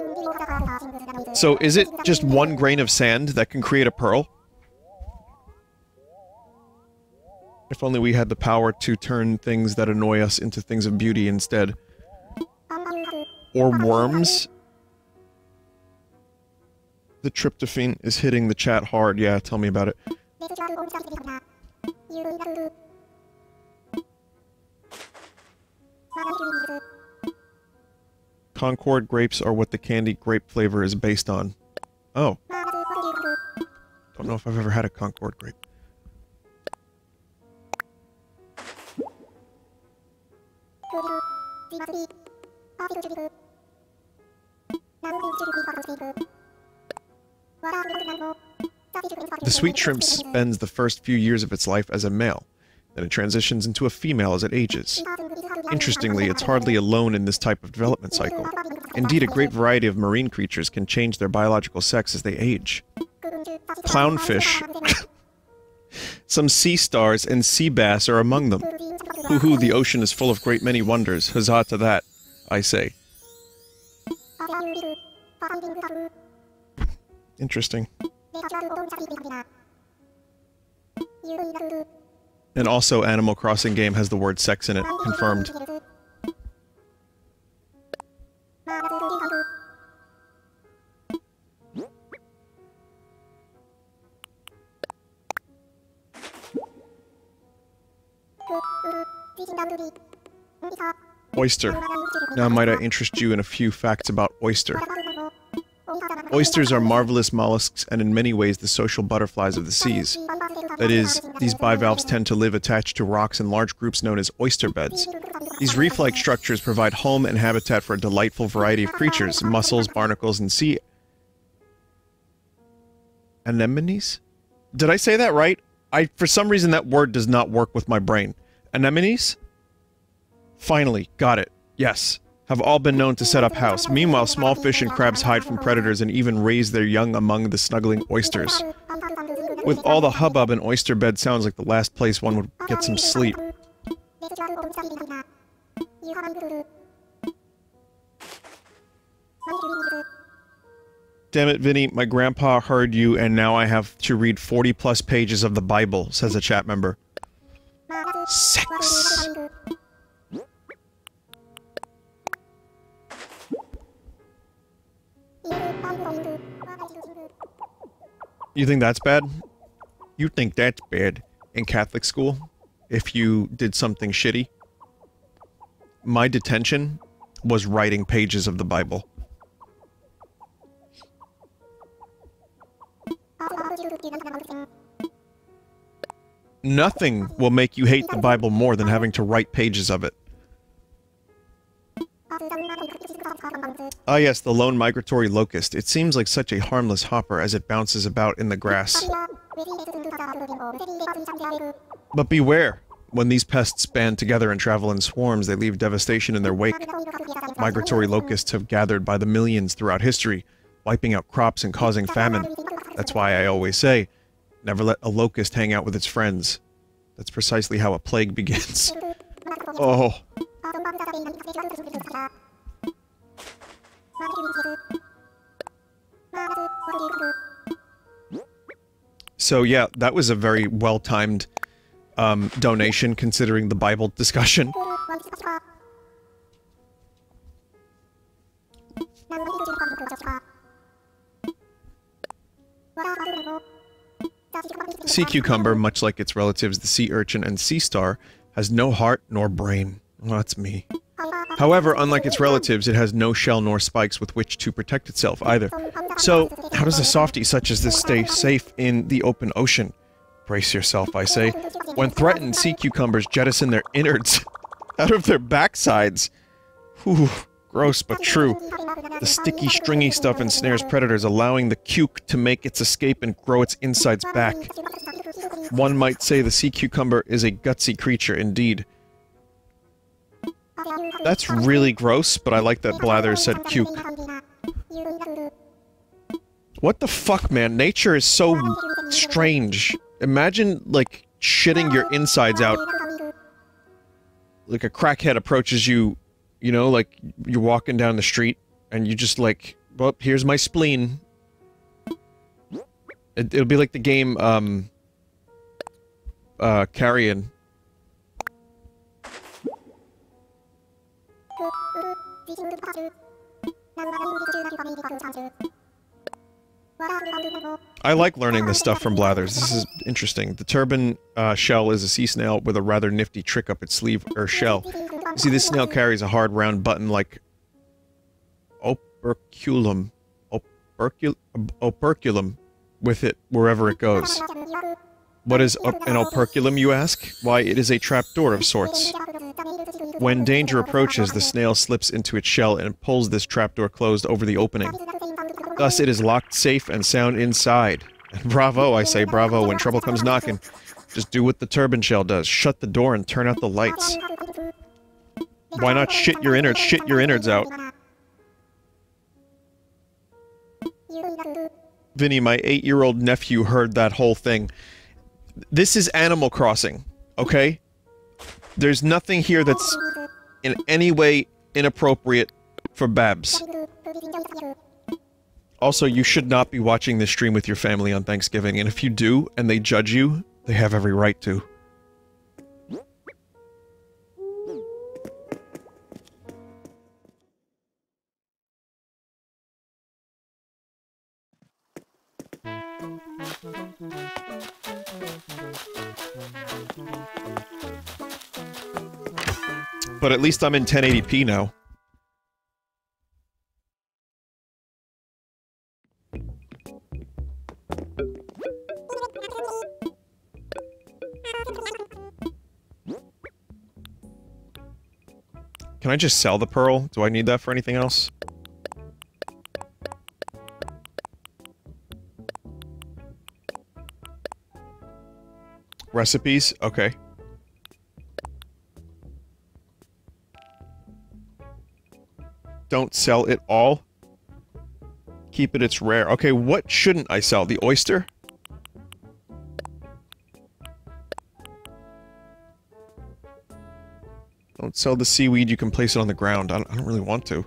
So is it just one grain of sand that can create a pearl? If only we had the power to turn things that annoy us into things of beauty instead. Or worms? The tryptophan is hitting the chat hard. Yeah, tell me about it. Concord grapes are what the candy grape flavor is based on. Oh. Don't know if I've ever had a Concord grape. The sweet shrimp spends the first few years of its life as a male, then it transitions into a female as it ages. Interestingly, it's hardly alone in this type of development cycle. Indeed, a great variety of marine creatures can change their biological sex as they age. Clownfish, some sea stars, and sea bass are among them. Hoo-hoo, the ocean is full of great many wonders. Huzzah to that, I say. Interesting. And also, Animal Crossing game has the word sex in it. Confirmed. Oyster. Now might I interest you in a few facts about oyster. Oysters are marvelous mollusks and in many ways the social butterflies of the seas. That is, these bivalves tend to live attached to rocks in large groups known as oyster beds. These reef-like structures provide home and habitat for a delightful variety of creatures, mussels, barnacles, and sea anemones? Did I say that right? For some reason that word does not work with my brain. Anemones? Finally, got it. Yes. Have all been known to set up house. Meanwhile, small fish and crabs hide from predators and even raise their young among the snuggling oysters. With all the hubbub, an oyster bed sounds like the last place one would get some sleep. Damn it, Vinny, my grandpa heard you and now I have to read 40+ pages of the Bible, says a chat member. Sex. You think that's bad? You think that's bad in Catholic school? If you did something shitty? My detention was writing pages of the Bible. Nothing will make you hate the Bible more than having to write pages of it. Ah yes, the lone migratory locust. It seems like such a harmless hopper as it bounces about in the grass. But beware! When these pests band together and travel in swarms, they leave devastation in their wake. Migratory locusts have gathered by the millions throughout history, wiping out crops and causing famine. That's why I always say, never let a locust hang out with its friends. That's precisely how a plague begins. Oh. So yeah, that was a very well-timed donation considering the Bible discussion. Sea cucumber, much like its relatives the sea urchin and sea star, has no heart nor brain. Well, that's me. However, unlike its relatives, it has no shell nor spikes with which to protect itself either. So, how does a softie such as this stay safe in the open ocean? Brace yourself, I say. When threatened, sea cucumbers jettison their innards out of their backsides. Whew, gross but true. The sticky, stringy stuff ensnares predators, allowing the cuke to make its escape and grow its insides back. One might say the sea cucumber is a gutsy creature indeed. That's really gross, but I like that Blather said cuke. What the fuck, man? Nature is so strange. Imagine, like, shitting your insides out. Like a crackhead approaches you, you know, like, you're walking down the street, and you just like, well, here's my spleen. It'll be like the game, Carrion. I like learning this stuff from Blathers. This is interesting. The turban shell is a sea snail with a rather nifty trick up its sleeve or shell. You see, this snail carries a hard round button like operculum with it wherever it goes. What is an operculum, you ask? Why, it is a trapdoor of sorts. When danger approaches, the snail slips into its shell and pulls this trapdoor closed over the opening. Thus, it is locked safe and sound inside. And bravo, I say bravo, when trouble comes knocking. Just do what the turban shell does. Shut the door and turn out the lights. Why not shit your innards out? Vinny, my 8-year-old nephew heard that whole thing. This is Animal Crossing, okay? There's nothing here that's in any way inappropriate for Babs. Also, you should not be watching this stream with your family on Thanksgiving, and if you do, and they judge you, they have every right to. But at least I'm in 1080p now. Can I just sell the pearl? Do I need that for anything else? Recipes? Okay. Don't sell it all. Keep it, it's rare. Okay, what shouldn't I sell? The oyster? Don't sell the seaweed, you can place it on the ground. I don't really want to.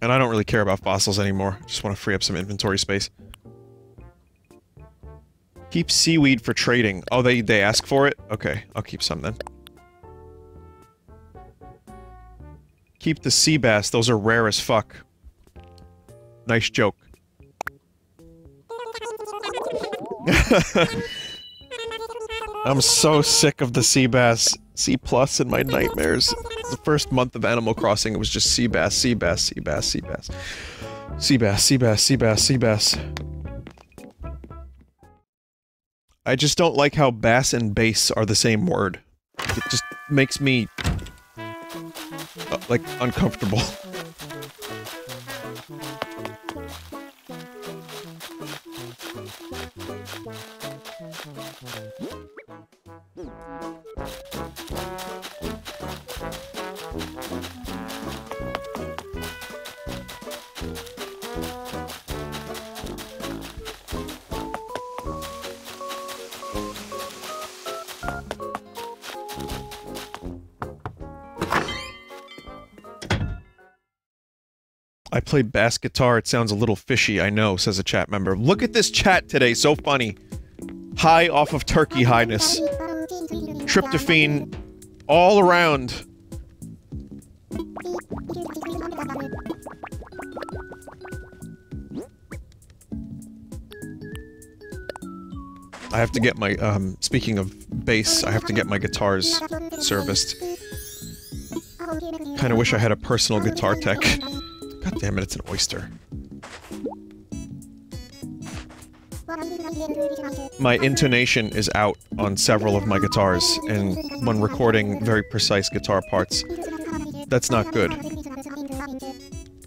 And I don't really care about fossils anymore. Just want to free up some inventory space. Keep seaweed for trading. Oh, they ask for it? Okay, I'll keep some then. Keep the sea bass, those are rare as fuck. Nice joke. I'm so sick of the sea bass. C+ in my nightmares. The first month of Animal Crossing, it was just sea bass, sea bass, sea bass, sea bass. Sea bass, sea bass, sea bass, sea bass. I just don't like how bass and bass are the same word. It just makes me... like, uncomfortable. I play bass guitar, it sounds a little fishy, I know, says a chat member. Look at this chat today, so funny. High off of turkey highness. Tryptophan all around. I have to get my, speaking of bass, I have to get my guitars serviced. Kinda wish I had a personal guitar tech. God damn it, it's an oyster. My intonation is out on several of my guitars, and when recording very precise guitar parts, that's not good.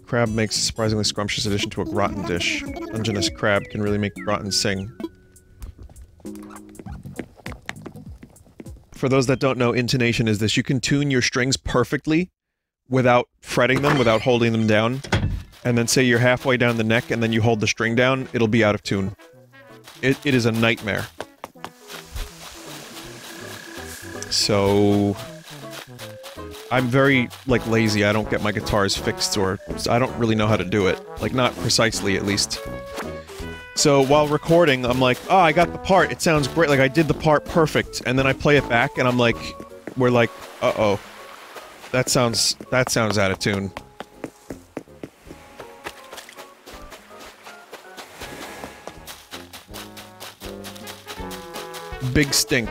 Crab makes a surprisingly scrumptious addition to a gratin dish. Dungeness crab can really make gratin sing. For those that don't know, intonation is this. You can tune your strings perfectly without fretting them, without holding them down, and then say you're halfway down the neck and then you hold the string down, it'll be out of tune. It is a nightmare. So... I'm very, like, lazy. I don't get my guitars fixed, or I don't really know how to do it. Like, not precisely, at least. So, while recording, I'm like, oh, I got the part. It sounds great. Like, I did the part perfect. And then I play it back, and I'm like, we're like, uh-oh. That sounds out of tune. Big stink.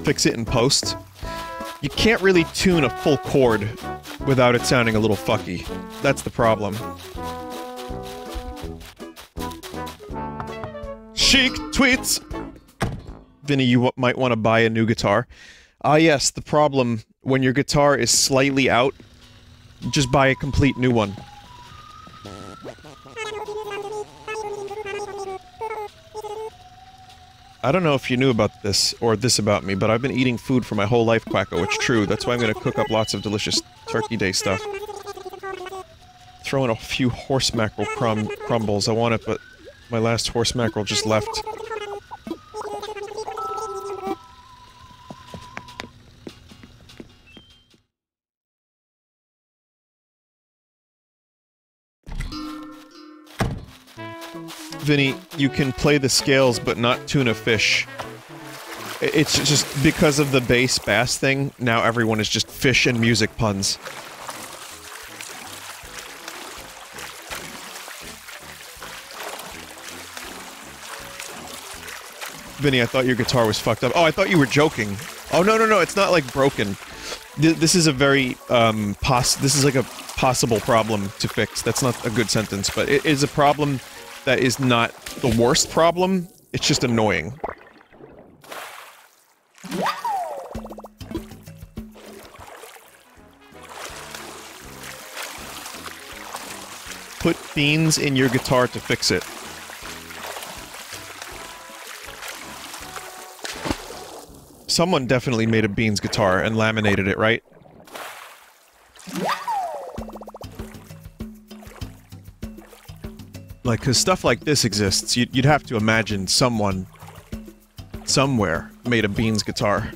Fix it in post. You can't really tune a full chord without it sounding a little fucky. That's the problem. Chic tweets! Vinny, you might want to buy a new guitar. Ah yes, the problem, when your guitar is slightly out, just buy a complete new one. I don't know if you knew about this, or this about me, but I've been eating food for my whole life, Quacko. It's true. That's why I'm gonna cook up lots of delicious Turkey Day stuff. Throw in a few horse mackerel crumbles. I want it, but my last horse mackerel just left. Vinny, you can play the scales but not tune a fish. It's just because of the bass bass thing, now everyone is just fish and music puns. Vinny, I thought your guitar was fucked up. Oh, I thought you were joking. Oh, no, it's not, like, broken. This is a very, this is like a possible problem to fix. That's not a good sentence, but it is a problem that is not the worst problem, it's just annoying. Put beans in your guitar to fix it. Someone definitely made a beans guitar and laminated it, right? Like, cause stuff like this exists, you'd have to imagine someone, somewhere, made a beans guitar.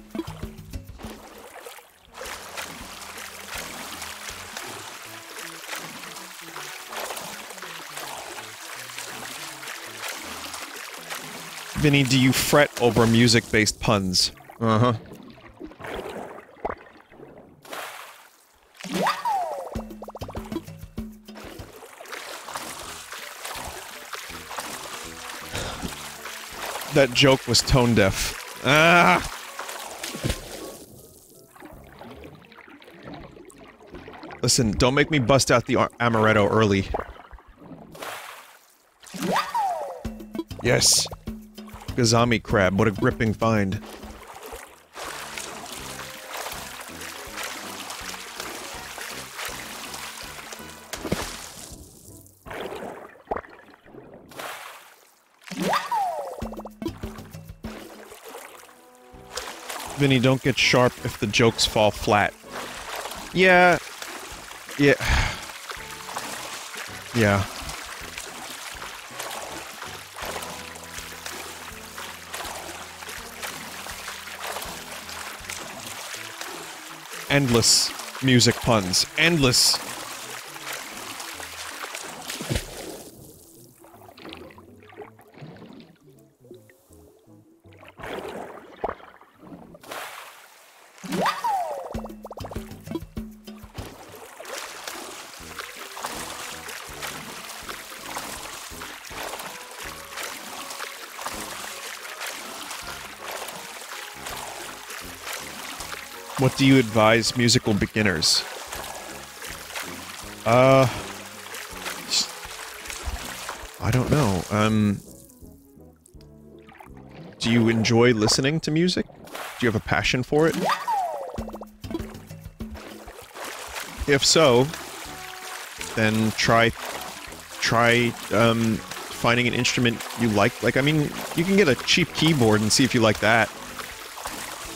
Vinny, do you fret over music-based puns? Uh-huh. That joke was tone deaf. Ah! Listen, don't make me bust out the amaretto early. Yes. Gazami crab, what a gripping find. Vinny, don't get sharp if the jokes fall flat. Yeah. Yeah. Yeah. endless music puns. Endless. What do you advise musical beginners? I don't know. Do you enjoy listening to music? Do you have a passion for it? If so, then try finding an instrument you like. Like, I mean, you can get a cheap keyboard and see if you like that.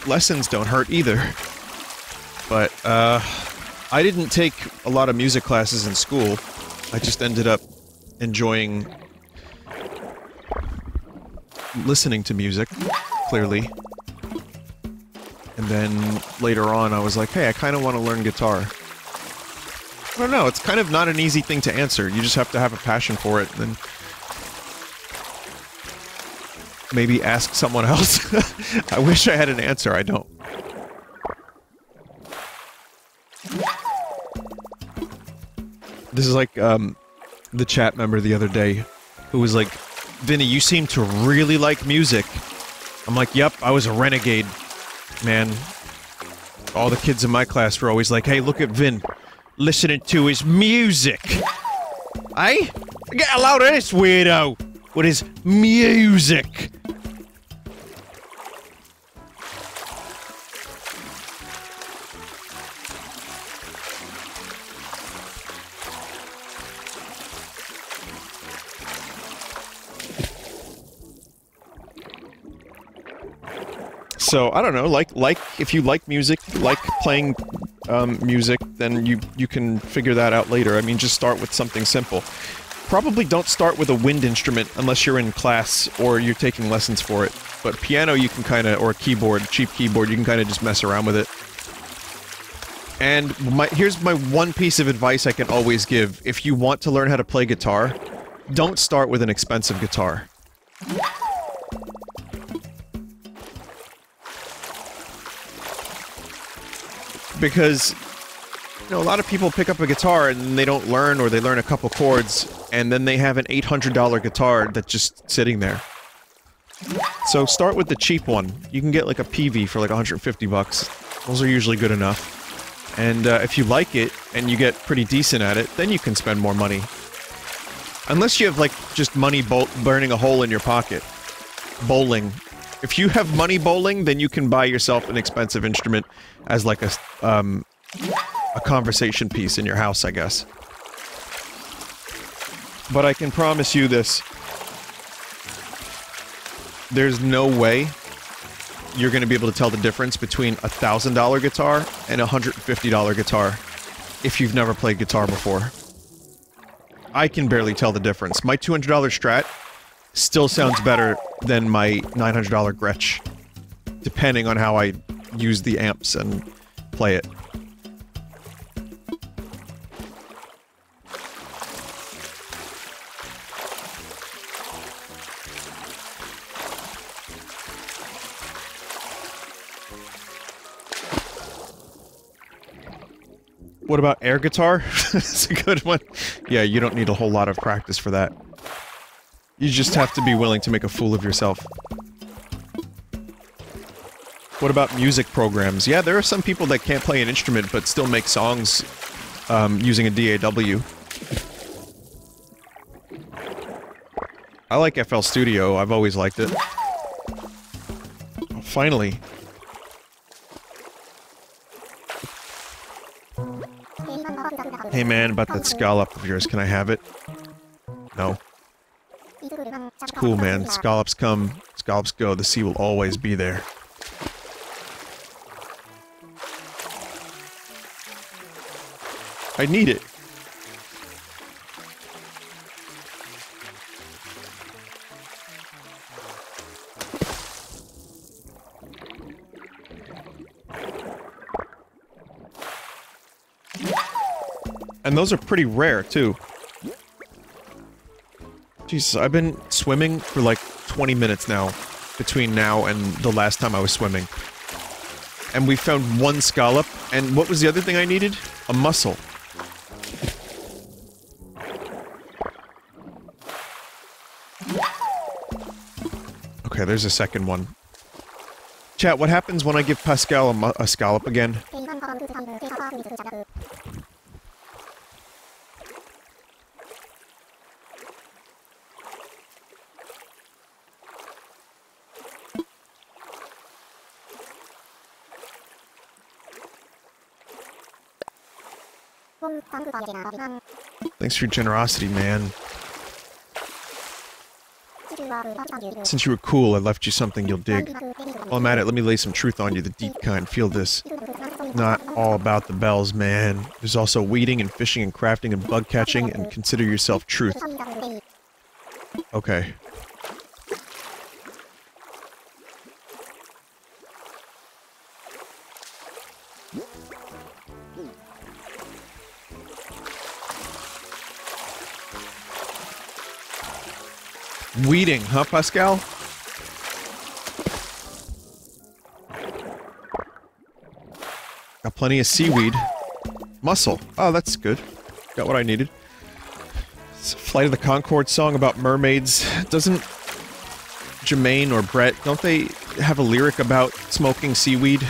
Lessons don't hurt either. But, I didn't take a lot of music classes in school. I just ended up enjoying listening to music, clearly. And then, later on, I was like, hey, I kind of want to learn guitar. I don't know, it's kind of not an easy thing to answer. You just have to have a passion for it, and then maybe ask someone else. I wish I had an answer, I don't. This is like, the chat member the other day, who was like, Vinny, you seem to really like music. I'm like, yep, I was a renegade, man. All the kids in my class were always like, hey, look at Vin, listening to his music. Eh? Get a load of this weirdo with his music. So, I don't know, like, if you like music, like playing, music, then you can figure that out later. I mean, just start with something simple. Probably don't start with a wind instrument unless you're in class or you're taking lessons for it. But piano you can kinda, or a keyboard, cheap keyboard, you can kinda just mess around with it. And here's my one piece of advice I can always give. If you want to learn how to play guitar, don't start with an expensive guitar. Because, you know, a lot of people pick up a guitar and they don't learn, or they learn a couple chords, and then they have an $800 guitar that's just sitting there. So start with the cheap one. You can get like a PV for like 150 bucks. Those are usually good enough. And if you like it, and you get pretty decent at it, then you can spend more money. Unless you have like, just money burning a hole in your pocket. Bowling. If you have money bowling, then you can buy yourself an expensive instrument as like a conversation piece in your house, I guess. But I can promise you this. There's no way you're gonna be able to tell the difference between a $1,000 guitar and a $150 guitar if you've never played guitar before. I can barely tell the difference. My $200 Strat still sounds better than my $900 Gretsch, depending on how I use the amps and play it. What about air guitar? That's a good one. Yeah, you don't need a whole lot of practice for that. You just have to be willing to make a fool of yourself. What about music programs? Yeah, there are some people that can't play an instrument but still make songs using a DAW. I like FL Studio, I've always liked it. Oh, finally. Hey man, about that scallop of yours, can I have it? No. It's cool, man. Scallops come, scallops go. The sea will always be there. I need it. And those are pretty rare, too. Jesus, I've been swimming for like 20 minutes now, between now and the last time I was swimming. And we found one scallop, and what was the other thing I needed? A mussel. Okay, there's a second one. Chat, what happens when I give Pascal a scallop again? Thanks for your generosity, man. Since you were cool, I left you something you'll dig. While I'm at it, let me lay some truth on you, the deep kind. Feel this. Not all about the bells, man. There's also weeding and fishing and crafting and bug catching, and consider yourself truth. Okay. Weeding, huh, Pascal? Got plenty of seaweed. Mussel. Oh, that's good. Got what I needed. It's a Flight of the Conchord song about mermaids. Doesn't Jermaine or Brett, don't they have a lyric about smoking seaweed?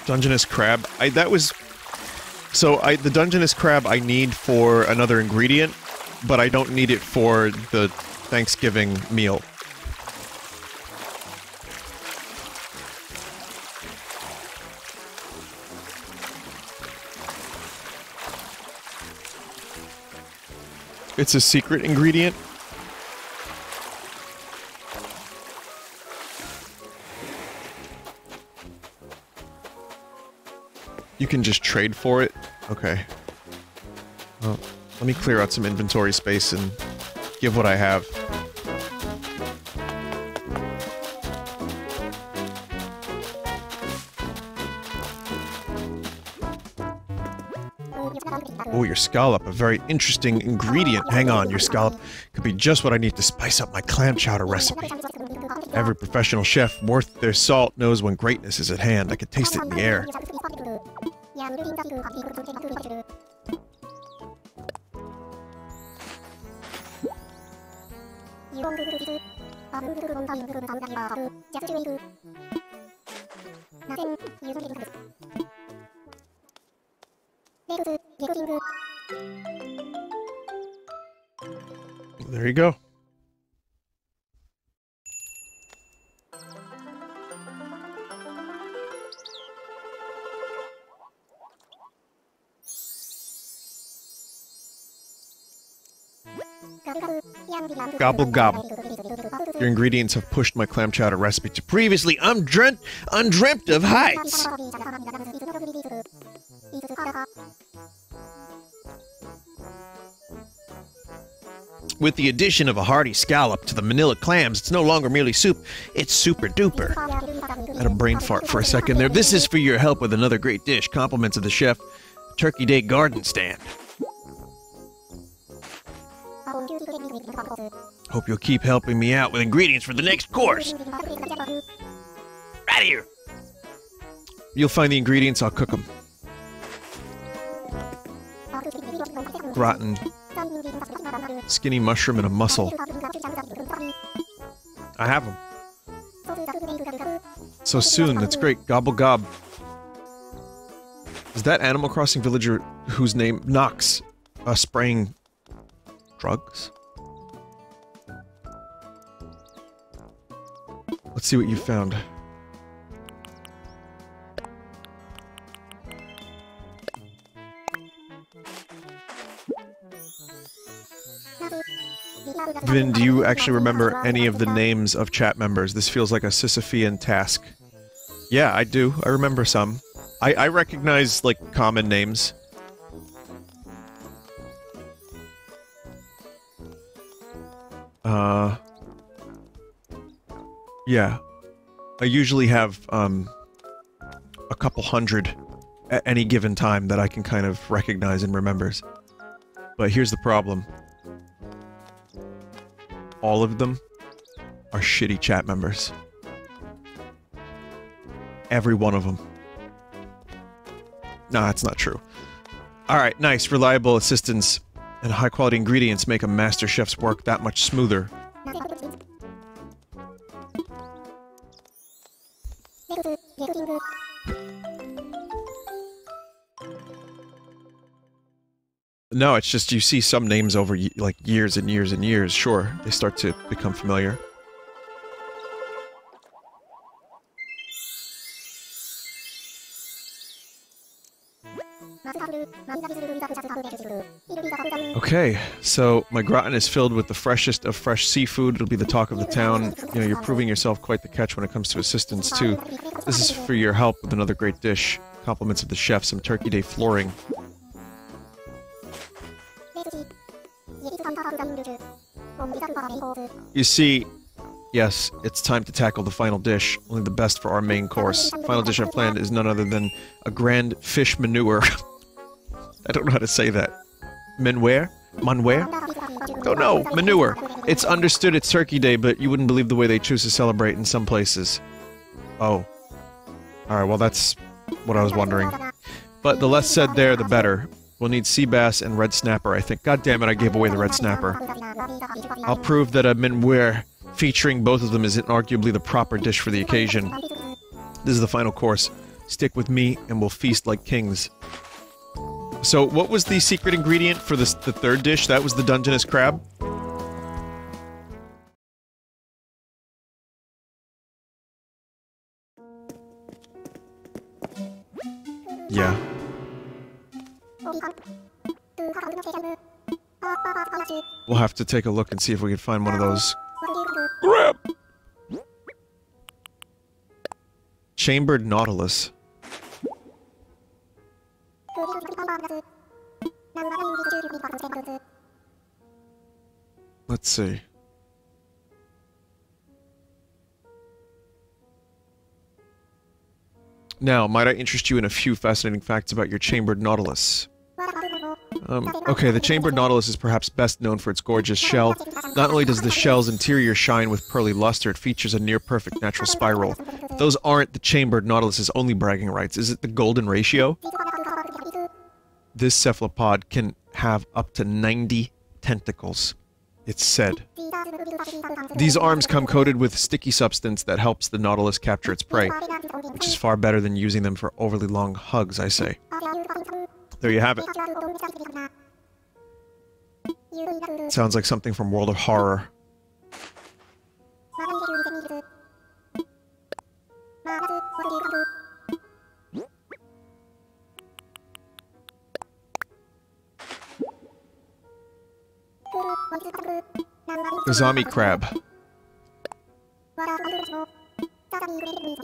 Dungeness crab. The Dungeness crab I need for another ingredient, but I don't need it for the Thanksgiving meal. It's a secret ingredient. You can just trade for it? Okay. Well, let me clear out some inventory space and give what I have. Oh, your scallop, a very interesting ingredient. Hang on, your scallop could be just what I need to spice up my clam chowder recipe. Every professional chef worth their salt knows when greatness is at hand. I can taste it in the air. There you go. Gobble gobble. Your ingredients have pushed my clam chowder recipe to previously undreamt of heights. With the addition of a hearty scallop to the manila clams, it's no longer merely soup, it's super duper. I had a brain fart for a second there. This is for your help with another great dish. Compliments of the chef, Turkey Day Garden Stand. Hope you'll keep helping me out with ingredients for the next course. Right here. You'll find the ingredients, I'll cook them. Rotten skinny mushroom and a mussel. I have them. So soon, that's great. Gobble gob. Is that Animal Crossing villager whose name Knox spraying drugs? Let's see what you found. Vin, do you actually remember any of the names of chat members? This feels like a Sisyphean task. Yeah, I do. I remember some. I recognize, like, common names. Yeah. I usually have, a couple hundred at any given time that I can kind of recognize and remembers. But here's the problem. All of them are shitty chat members. Every one of them. Nah, that's not true. Alright, nice. Reliable assistance and high-quality ingredients make a master chef's work that much smoother. No, it's just you see some names over, like, years and years and years, sure. They start to become familiar. Okay, so my gratin is filled with the freshest of fresh seafood. It'll be the talk of the town. You know, you're proving yourself quite the catch when it comes to assistance, too. This is for your help with another great dish. Compliments of the chef, some Turkey Day flooring. You see, yes, it's time to tackle the final dish. Only the best for our main course. The final dish I've planned is none other than a grand fish manure. I don't know how to say that. Manware? Manware? Don't know. Manure. It's understood it's Turkey Day, but you wouldn't believe the way they choose to celebrate in some places. Oh. Alright, well that's what I was wondering. But the less said there, the better. We'll need sea bass and red snapper, I think. God damn it, I gave away the red snapper. I'll prove that a manware featuring both of them is inarguably the proper dish for the occasion. This is the final course. Stick with me, and we'll feast like kings. So, what was the secret ingredient for the third dish? That was the Dungeness crab? Yeah. We'll have to take a look and see if we can find one of those. Crab! Chambered nautilus. Let's see. Now, might I interest you in a few fascinating facts about your chambered nautilus? Okay, the chambered nautilus is perhaps best known for its gorgeous shell. Not only does the shell's interior shine with pearly luster, it features a near-perfect natural spiral. Those aren't the chambered nautilus's only bragging rights. Is it the golden ratio? This cephalopod can have up to 90 tentacles, it's said. These arms come coated with sticky substance that helps the nautilus capture its prey, which is far better than using them for overly long hugs, I say. There you have it. Sounds like something from World of Horror. Gazami crab.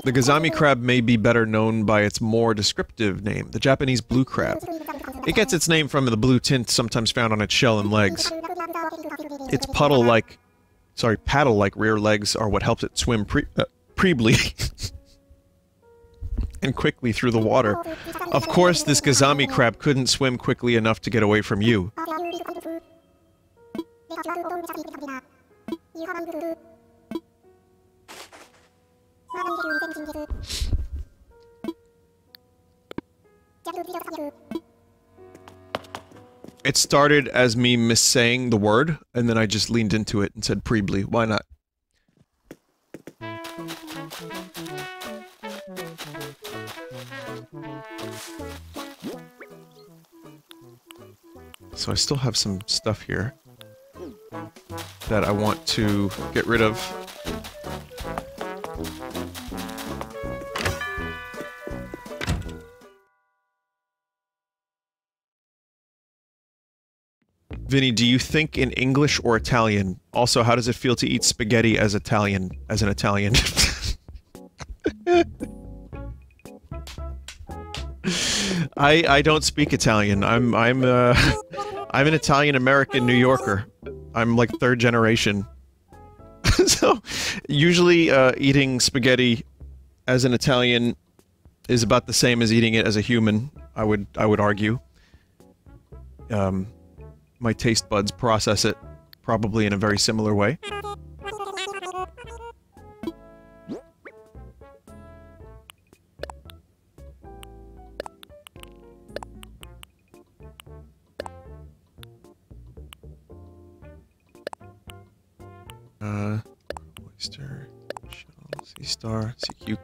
The Gazami crab may be better known by its more descriptive name, the Japanese blue crab. It gets its name from the blue tint sometimes found on its shell and legs. Its paddle-like rear legs are what helps it swim preebly and quickly through the water. Of course, this Gazami crab couldn't swim quickly enough to get away from you. It started as me missaying the word, and then I just leaned into it and said preebly. Why not? So I still have some stuff here that I want to get rid of. Vinny, do you think in English or Italian? Also, how does it feel to eat spaghetti as Italian, as an Italian? I don't speak Italian. I'm I'm an Italian American New Yorker. I'm like third generation. So usually eating spaghetti as an Italian is about the same as eating it as a human, I would argue. My taste buds process it probably in a very similar way. Oyster, shell, sea star, sea cuke.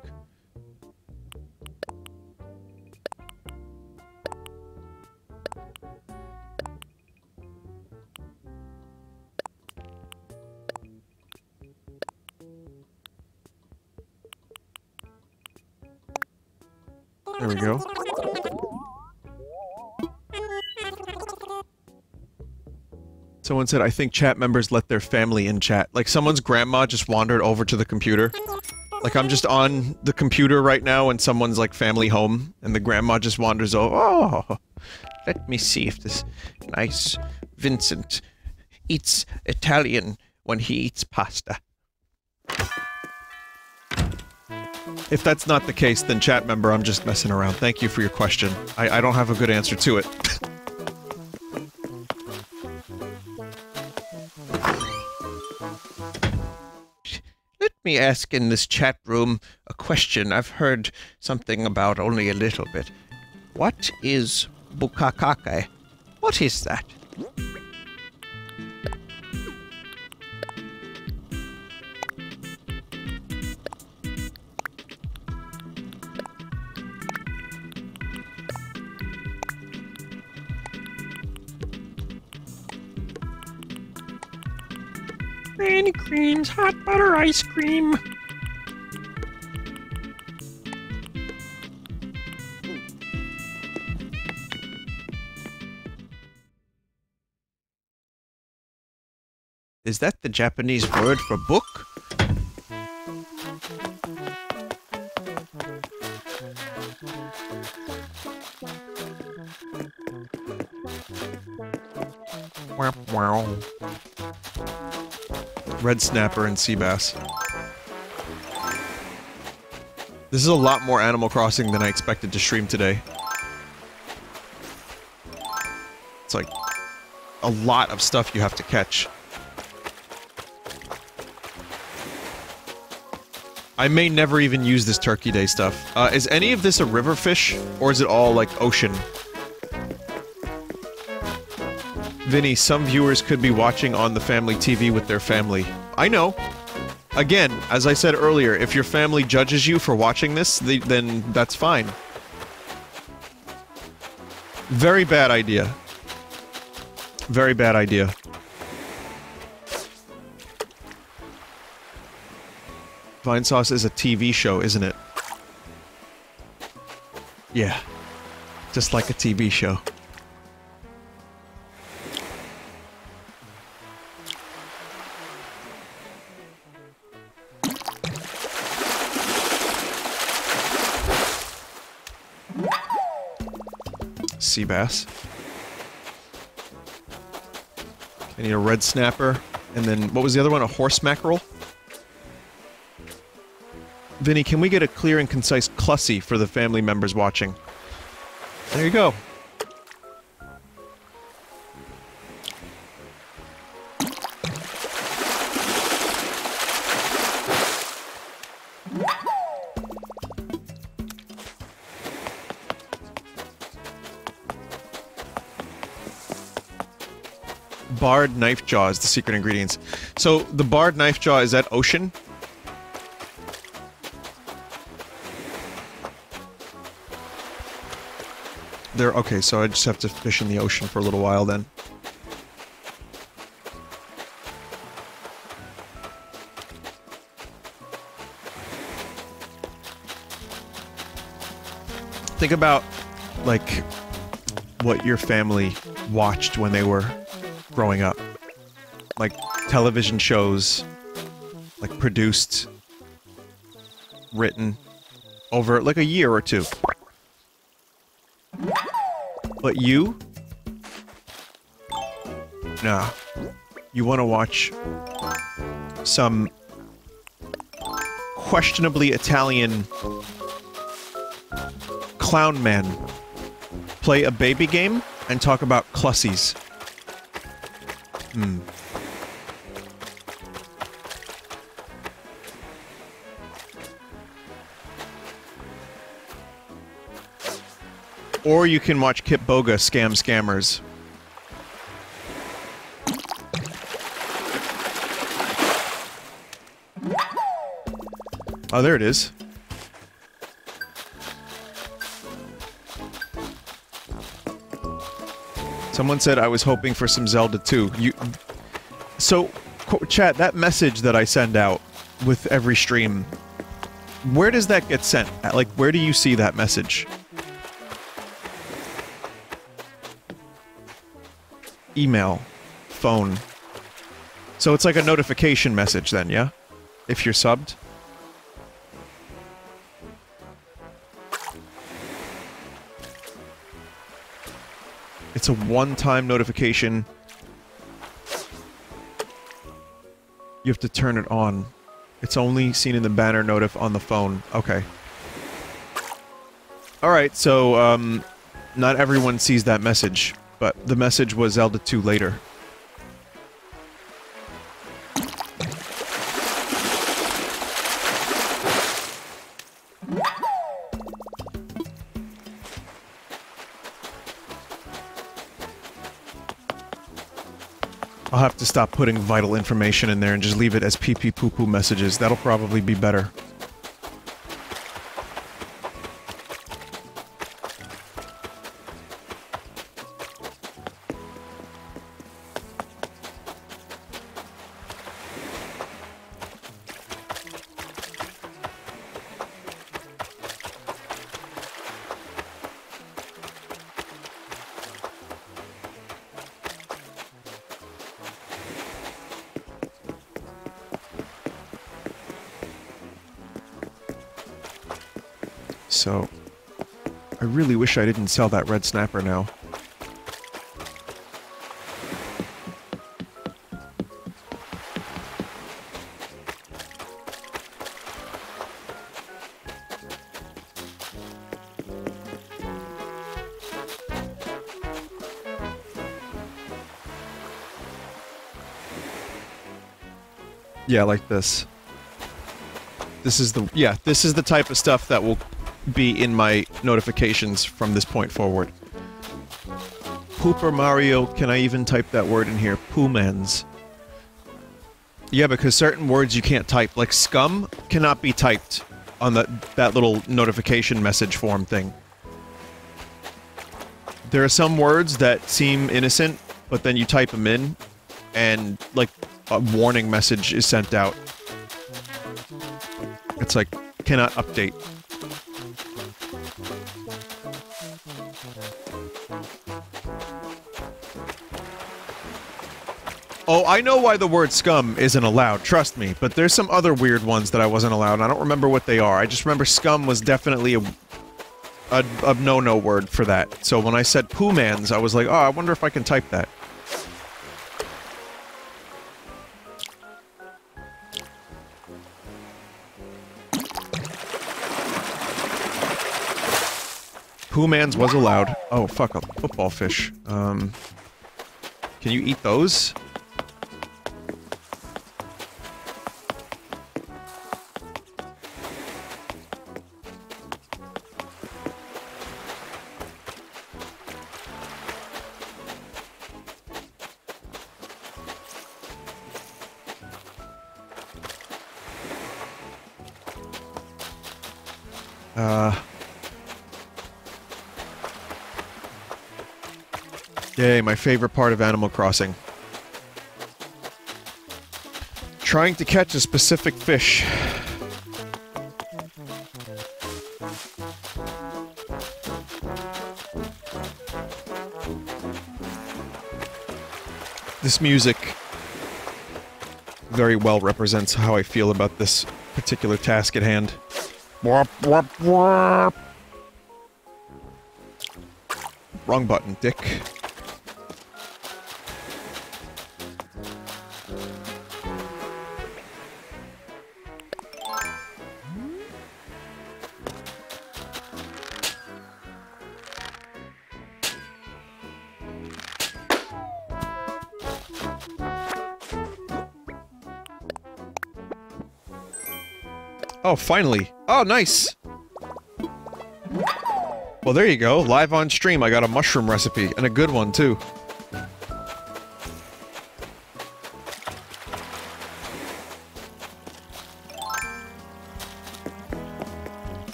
There we go. Someone said, I think chat members let their family in chat. Like someone's grandma just wandered over to the computer. Like I'm just on the computer right now and someone's like family home and the grandma just wanders over. Oh, let me see if this nice Vincent eats Italian when he eats pasta. If that's not the case, then chat member, I'm just messing around. Thank you for your question. I don't have a good answer to it. Let me ask in this chat room a question I've heard something about only a little bit. What is bukakake? What is that? Granny Cream's hot butter ice cream. Is that the Japanese word for book? Wow. Red snapper and sea bass. This is a lot more Animal Crossing than I expected to stream today. It's like a lot of stuff you have to catch. I may never even use this Turkey Day stuff. Is any of this a river fish, or is it all like ocean? Vinny, some viewers could be watching on the family TV with their family. I know. Again, as I said earlier, if your family judges you for watching this, then that's fine. Very bad idea. Very bad idea. Vinesauce is a TV show, isn't it? Yeah. Just like a TV show. Sea bass. I need a red snapper, and then, what was the other one? A horse mackerel? Vinny, can we get a clear and concise Clussy for the family members watching? There you go. Barred knife jaw is the secret ingredients. So, the barred knife jaw, is that ocean? There, okay, so I just have to fish in the ocean for a little while then. Think about, like, what your family watched when they were growing up. Like, television shows, like, produced, written, over, like, a year or two. But you? Nah. You want to watch some questionably Italian clown man play a baby game and talk about clussies. Or you can watch Kip Boga scam scammers. Oh, there it is. Someone said I was hoping for some Zelda 2. So, chat, that message that I send out with every stream, where does that get sent? Like, where do you see that message? Email. Phone. So it's like a notification message then, yeah? If you're subbed? It's a one-time notification. You have to turn it on. It's only seen in the banner notif on the phone. Okay. Alright, so, not everyone sees that message, but the message was Zelda 2 later. I'll have to stop putting vital information in there and just leave it as pee-pee poo-poo messages. That'll probably be better. So, I really wish I didn't sell that red snapper now. Yeah, like this. This is the- yeah, this is the type of stuff that will be in my notifications from this point forward. Pooper Mario, can I even type that word in here? Poomans. Yeah, because certain words you can't type, like scum, cannot be typed on that little notification message form thing. There are some words that seem innocent, but then you type them in, and, like, a warning message is sent out. It's like, cannot update. Oh, I know why the word scum isn't allowed, trust me, but there's some other weird ones that I wasn't allowed, and I don't remember what they are. I just remember scum was definitely a no-no word for that. So when I said poomans, I was like, oh, I wonder if I can type that. Poomans was allowed. Oh, fuck, a football fish. Can you eat those? Yay, my favorite part of Animal Crossing. Trying to catch a specific fish. This music very well represents how I feel about this particular task at hand. Wop, wop, wop. Wrong button, dick. Oh, finally. Oh, nice! Well, there you go. Live on stream, I got a mushroom recipe, and a good one, too.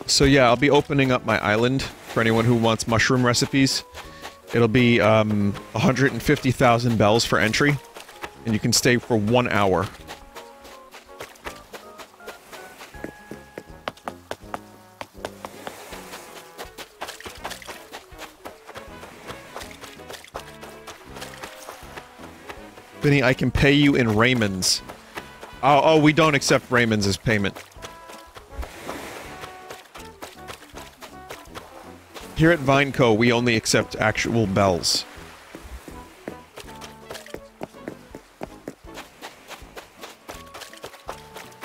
So yeah, I'll be opening up my island for anyone who wants mushroom recipes. It'll be 150,000 bells for entry, and you can stay for 1 hour. Vinny, I can pay you in Raymonds. Oh, we don't accept Raymonds as payment. Here at Vineco, we only accept actual bells.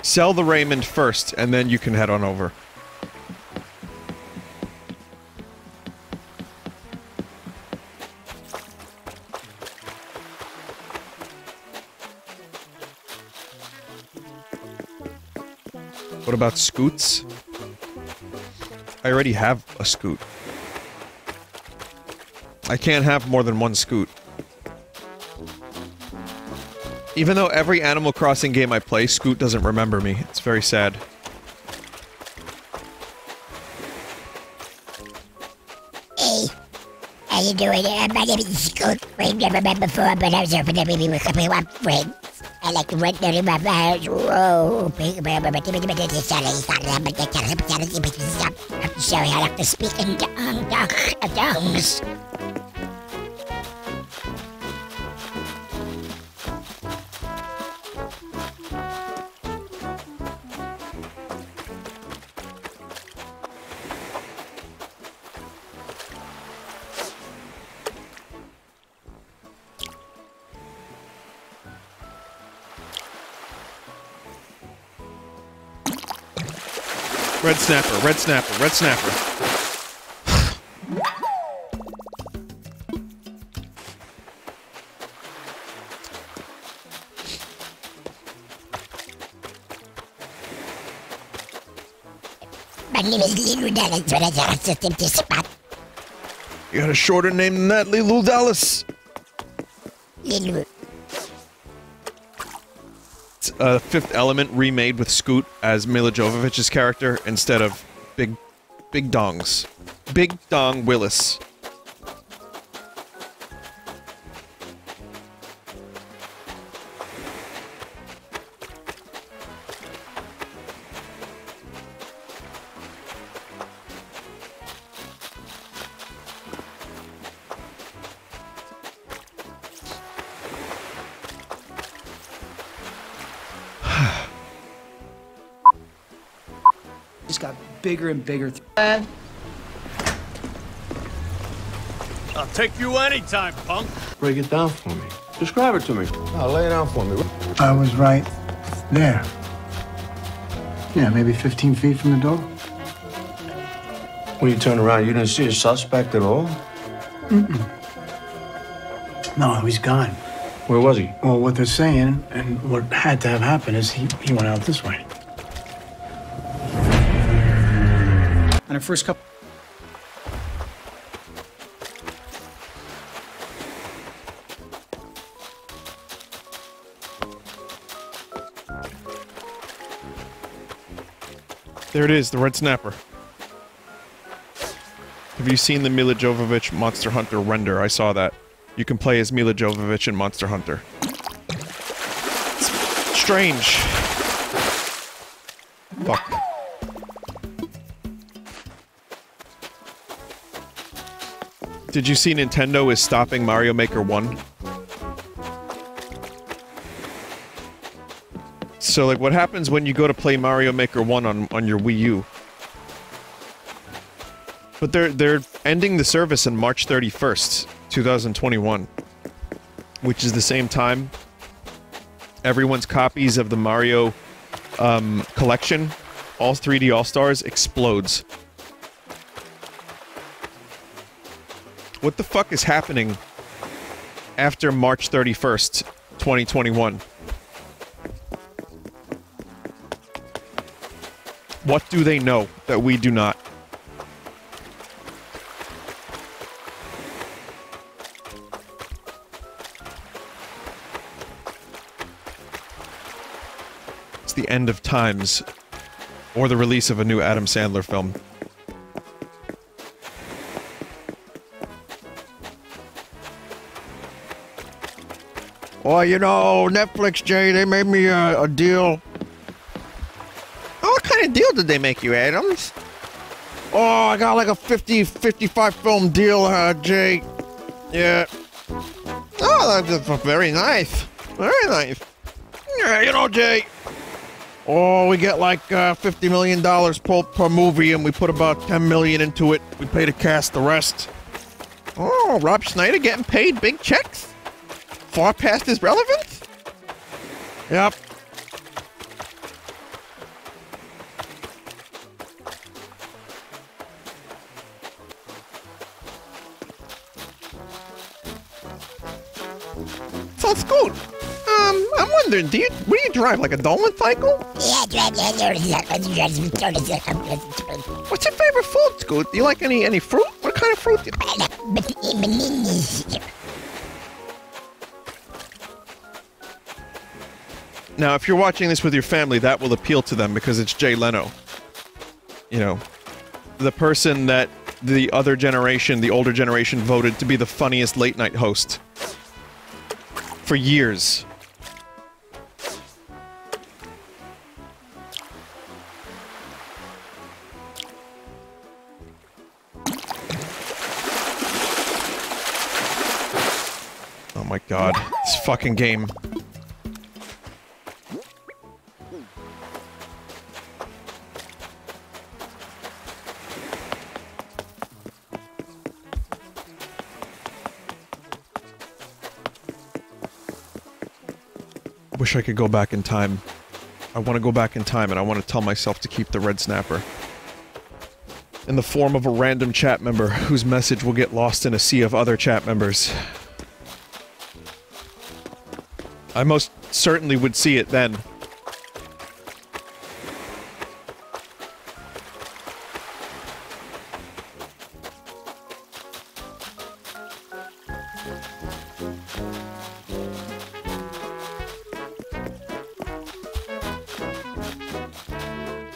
Sell the Raymond first, and then you can head on over. What about scoots? I already have a scoot. I can't have more than one scoot. Even though every Animal Crossing game I play, Scoot doesn't remember me. It's very sad. Hey, how you doing? My name is Scoot. We've never met before, but I was hoping that maybe we could be one friends. I like to run down in my house. Whoa, I'm to show you how to speak in tongues. Red snapper, red snapper, red snapper. My name is Lil Dallas, but I just empty spot. You got a shorter name than that, Lil Dallas. Lil. It's Fifth Element remade with Scoot as Mila Jovovich's character instead of Big Dongs. Big Dong Willis. Just got bigger and bigger. I'll take you anytime, punk. Break it down for me. Describe it to me. Oh, lay it out for me. I was right there. Yeah, maybe 15 feet from the door. When you turned around, you didn't see a suspect at all? No, he's gone. Where was he? Well, what they're saying, and what had to have happened, is he went out this way. On our first couple. There it is, the red snapper. Have you seen the Mila Jovovich Monster Hunter render? I saw that. You can play as Mila Jovovich in Monster Hunter. It's strange. Fuck. Did you see Nintendo is stopping Mario Maker 1? So, like, what happens when you go to play Mario Maker 1 on your Wii U? But they're ending the service on March 31st, 2021. Which is the same time everyone's copies of the Mario, collection, all 3D All-Stars, explodes. What the fuck is happening after March 31st, 2021? What do they know that we do not? It's the end of times, or the release of a new Adam Sandler film. Well, you know, Netflix, Jay, they made me a deal. Oh, what kind of deal did they make you, Adams? Oh, I got like a 55 film deal, Jay. Yeah. Oh, that's very nice. Very nice. Yeah, you know, Jay. Oh, we get like $50 million per movie, and we put about $10 million into it. We pay the cast the rest. Oh, Rob Schneider getting paid big checks? Far past his relevance? Yep. Sounds good. I'm wondering, what do you drive, like a Dolman cycle? Yeah, What's your favorite food, Scoot? Do you like any fruit? What kind of fruit do you like? Now, if you're watching this with your family, that will appeal to them because it's Jay Leno. You know, the person that the other generation, the older generation, voted to be the funniest late-night host. For years. Oh my god, this fucking game. Wish I could go back in time. I want to go back in time and I want to tell myself to keep the red snapper. In the form of a random chat member whose message will get lost in a sea of other chat members. I most certainly would see it then.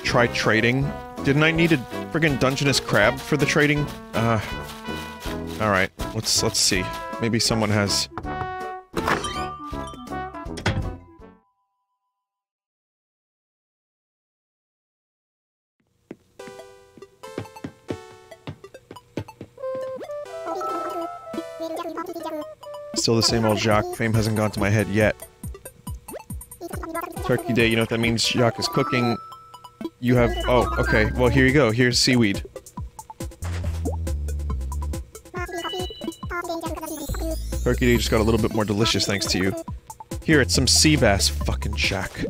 Try trading. Didn't I need a friggin' Dungeness crab for the trading? Alright, let's see. Maybe someone has... Still the same old Jacques. Fame hasn't gone to my head yet. Turkey Day, you know what that means? Jacques is cooking. You have... Oh, okay. Well, here you go. Here's seaweed. Turkey Day just got a little bit more delicious thanks to you. Here, it's some sea bass. Fucking Jacques.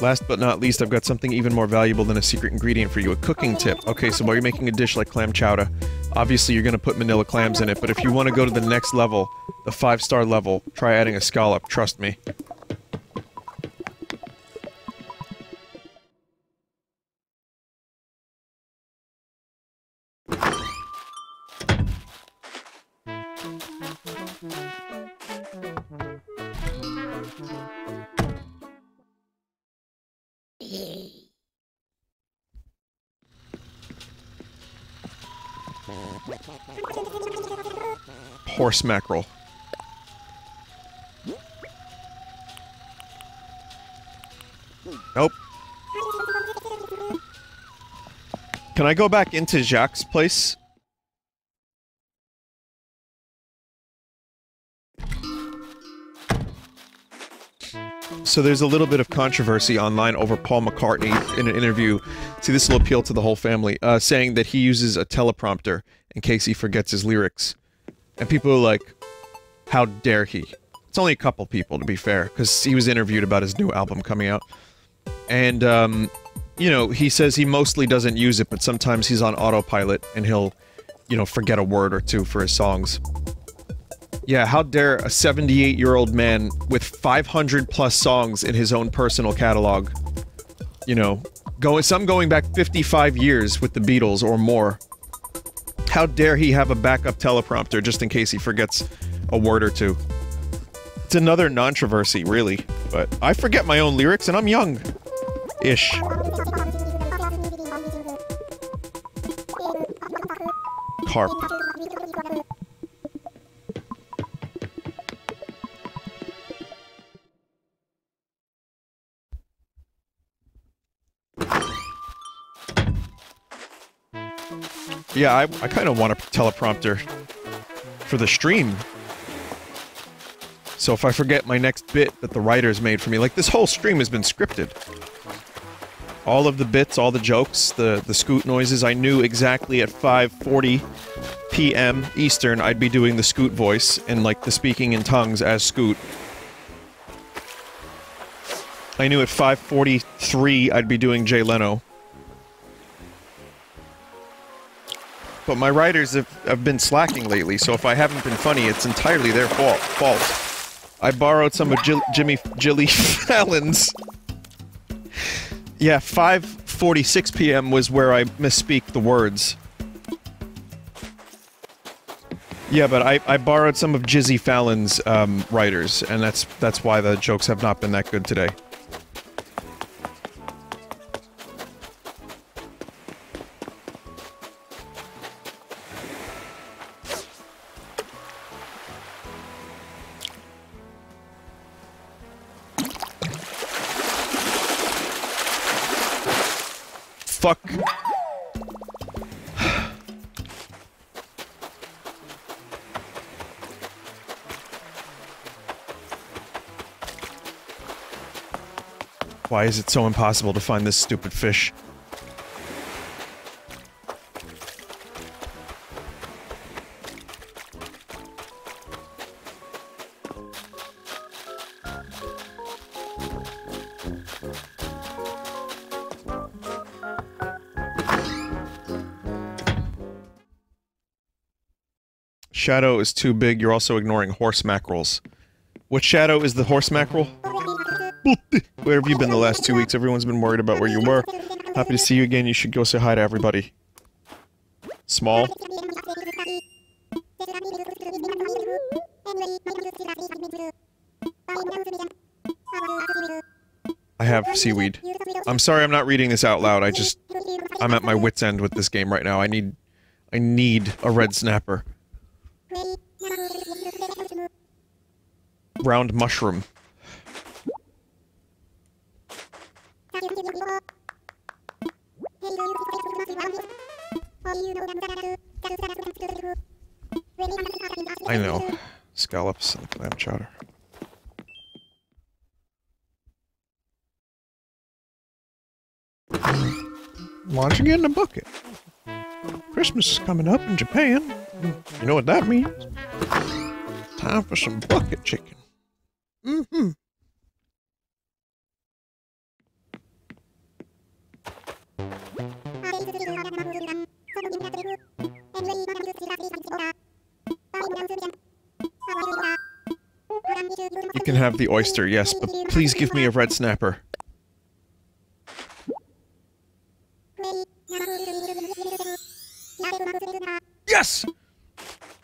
Last but not least, I've got something even more valuable than a secret ingredient for you, a cooking tip. Okay, so while you're making a dish like clam chowder, obviously you're gonna put manila clams in it, but if you want to go to the next level, the 5-star level, try adding a scallop, trust me. Horse mackerel. Nope. Can I go back into Jacques' place? So there's a little bit of controversy online over Paul McCartney in an interview. See, this will appeal to the whole family, saying that he uses a teleprompter in case he forgets his lyrics. And people are like, how dare he? It's only a couple people, to be fair, because he was interviewed about his new album coming out. And, you know, he says he mostly doesn't use it, but sometimes he's on autopilot and he'll, you know, forget a word or two for his songs. Yeah, how dare a 78-year-old man with 500 plus songs in his own personal catalog, you know, some going back 55 years with the Beatles or more. How dare he have a backup teleprompter just in case he forgets a word or two. It's another controversy, really, but I forget my own lyrics and I'm young. Ish. Carp. Yeah, I kind of want a teleprompter for the stream. So if I forget my next bit that the writers made for me, like this whole stream has been scripted. All of the bits, all the jokes, the scoot noises, I knew exactly at 5:40 p.m. Eastern I'd be doing the Scoot voice and like the speaking in tongues as Scoot. I knew at 5:43 I'd be doing Jay Leno. But my writers have been slacking lately, so if I haven't been funny, it's entirely their fault. I borrowed some of Jilly Fallon's. Yeah, 5:46 p.m. was where I misspeak the words. Yeah, but I borrowed some of Jizzy Fallon's writers, and that's why the jokes have not been that good today. Fuck. Why is it so impossible to find this stupid fish? Shadow is too big, you're also ignoring horse mackerels. What shadow is the horse mackerel? Where have you been the last 2 weeks? Everyone's been worried about where you were. Happy to see you again, you should go say hi to everybody. Small? I have seaweed. I'm sorry I'm not reading this out loud, I'm at my wit's end with this game right now. I need a red snapper. Round mushroom. I know. Scallops and clam chowder. Launching it in a bucket. Christmas is coming up in Japan. You know what that means? Time for some bucket chicken. Mm-hmm. You can have the oyster, yes, but please give me a red snapper. Yes!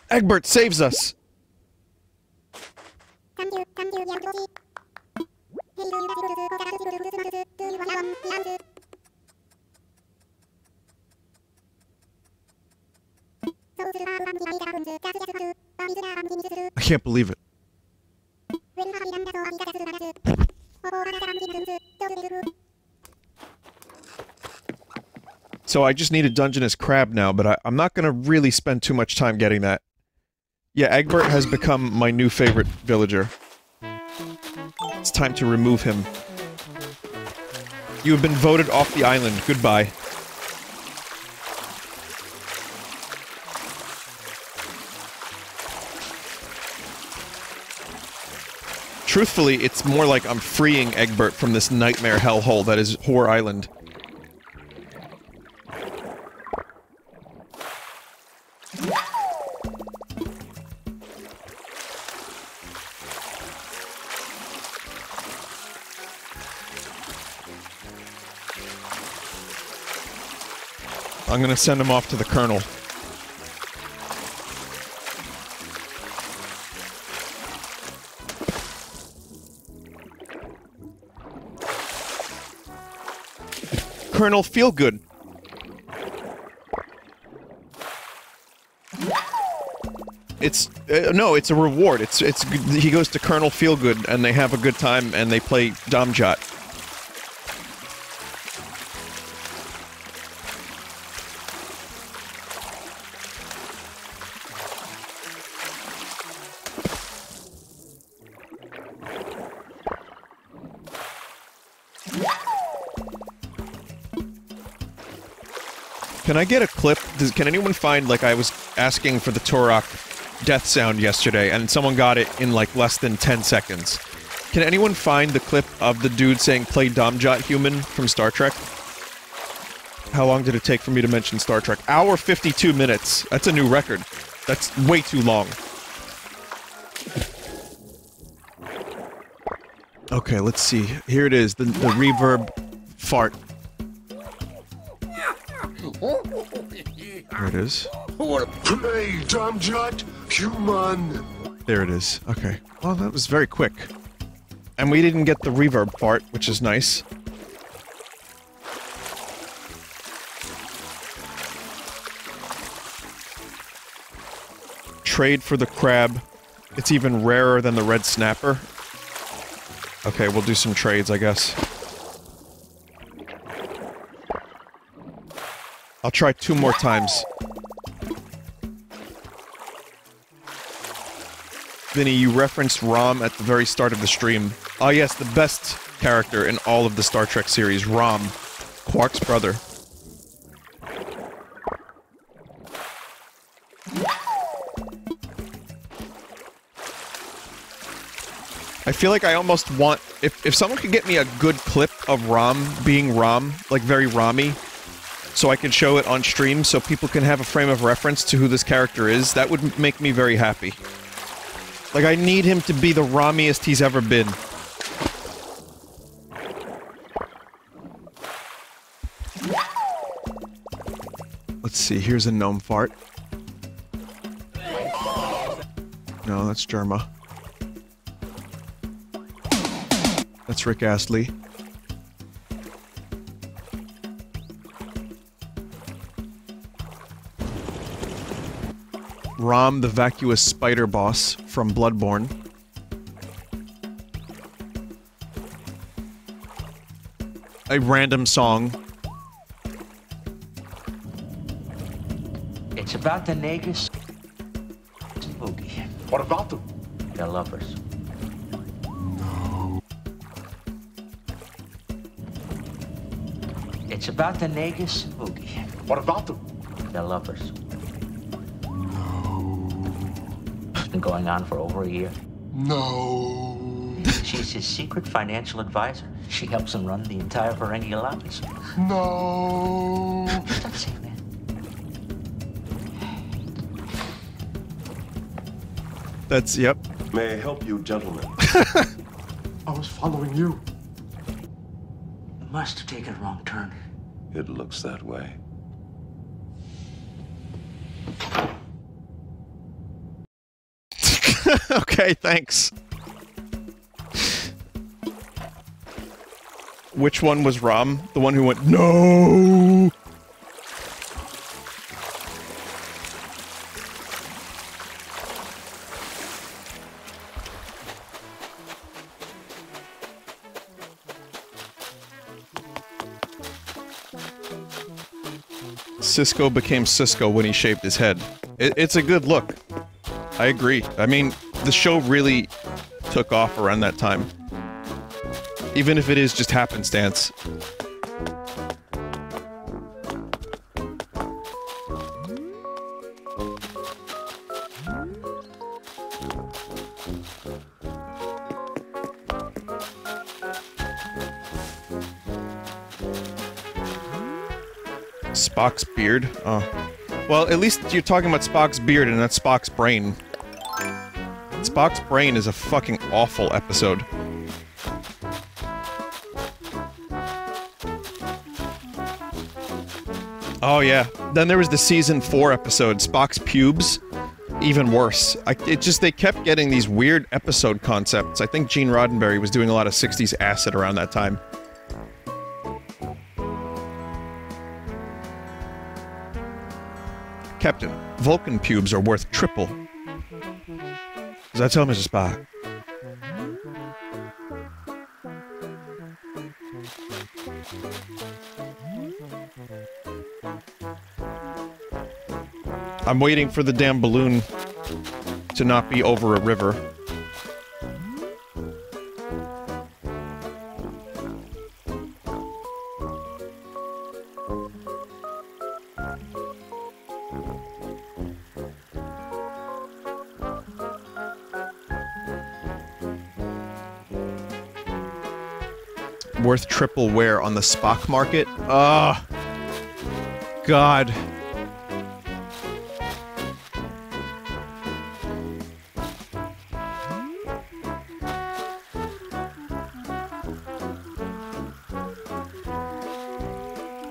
Egbert saves us! I can't believe it. So I just need a Dungeness crab now, but I'm not gonna really spend too much time getting that. Yeah, Egbert has become my new favorite villager. It's time to remove him. You have been voted off the island. Goodbye. Truthfully, it's more like I'm freeing Egbert from this nightmare hellhole that is Whore Island. I'm gonna send him off to the Colonel. Colonel Feelgood. It's no, it's a reward. It's he goes to Colonel Feelgood and they have a good time and they play Domjot. Can I get a clip? Can anyone find, like, I was asking for the Turok death sound yesterday, and someone got it in, like, less than 10 seconds. Can anyone find the clip of the dude saying, play Domjot human from Star Trek? How long did it take for me to mention Star Trek? Hour 52 minutes. That's a new record. That's way too long. Okay, let's see. Here it is, the reverb fart. There it is. Play, Domjot, human. There it is. Okay. Well, that was very quick. And we didn't get the reverb part, which is nice. Trade for the crab. It's even rarer than the red snapper. Okay, we'll do some trades, I guess. I'll try 2 more times. Vinny, you referenced Rom at the very start of the stream. Ah yes, the best character in all of the Star Trek series, Rom. Quark's brother. I feel like I almost want... If someone could get me a good clip of Rom being Rom, like very Rom-y, so I can show it on stream so people can have a frame of reference to who this character is, that would make me very happy. Like, I need him to be the Rom-iest he's ever been. Let's see, here's a gnome fart. No, that's Germa. That's Rick Astley. Rom, the vacuous spider boss from Bloodborne. A random song. It's about the Nagus Boogie. What about them? They're lovers. It's about the Nagus Boogie. What about them? They're lovers. It's been going on for over a year. No. She's his secret financial advisor. She helps him run the entire Varangian office. No. Stop saying that. That's, yep. May I help you, gentlemen? I was following you. You must have taken a wrong turn. It looks that way. Okay, thanks. Which one was Rom? The one who went, no! Cisco became Cisco when he shaved his head. It's a good look. I agree. I mean, the show really took off around that time. Even if it is just happenstance. Spock's beard? Oh. Well, at least you're talking about Spock's beard and not Spock's brain. Spock's brain is a fucking awful episode. Oh yeah. Then there was the season 4 episode, Spock's pubes. Even worse. They kept getting these weird episode concepts. I think Gene Roddenberry was doing a lot of 60s acid around that time. Captain, Vulcan pubes are worth triple. Does that tell Mr. Spock? I'm waiting for the damn balloon to not be over a river. Worth triple wear on the Spock market? Ugh. God.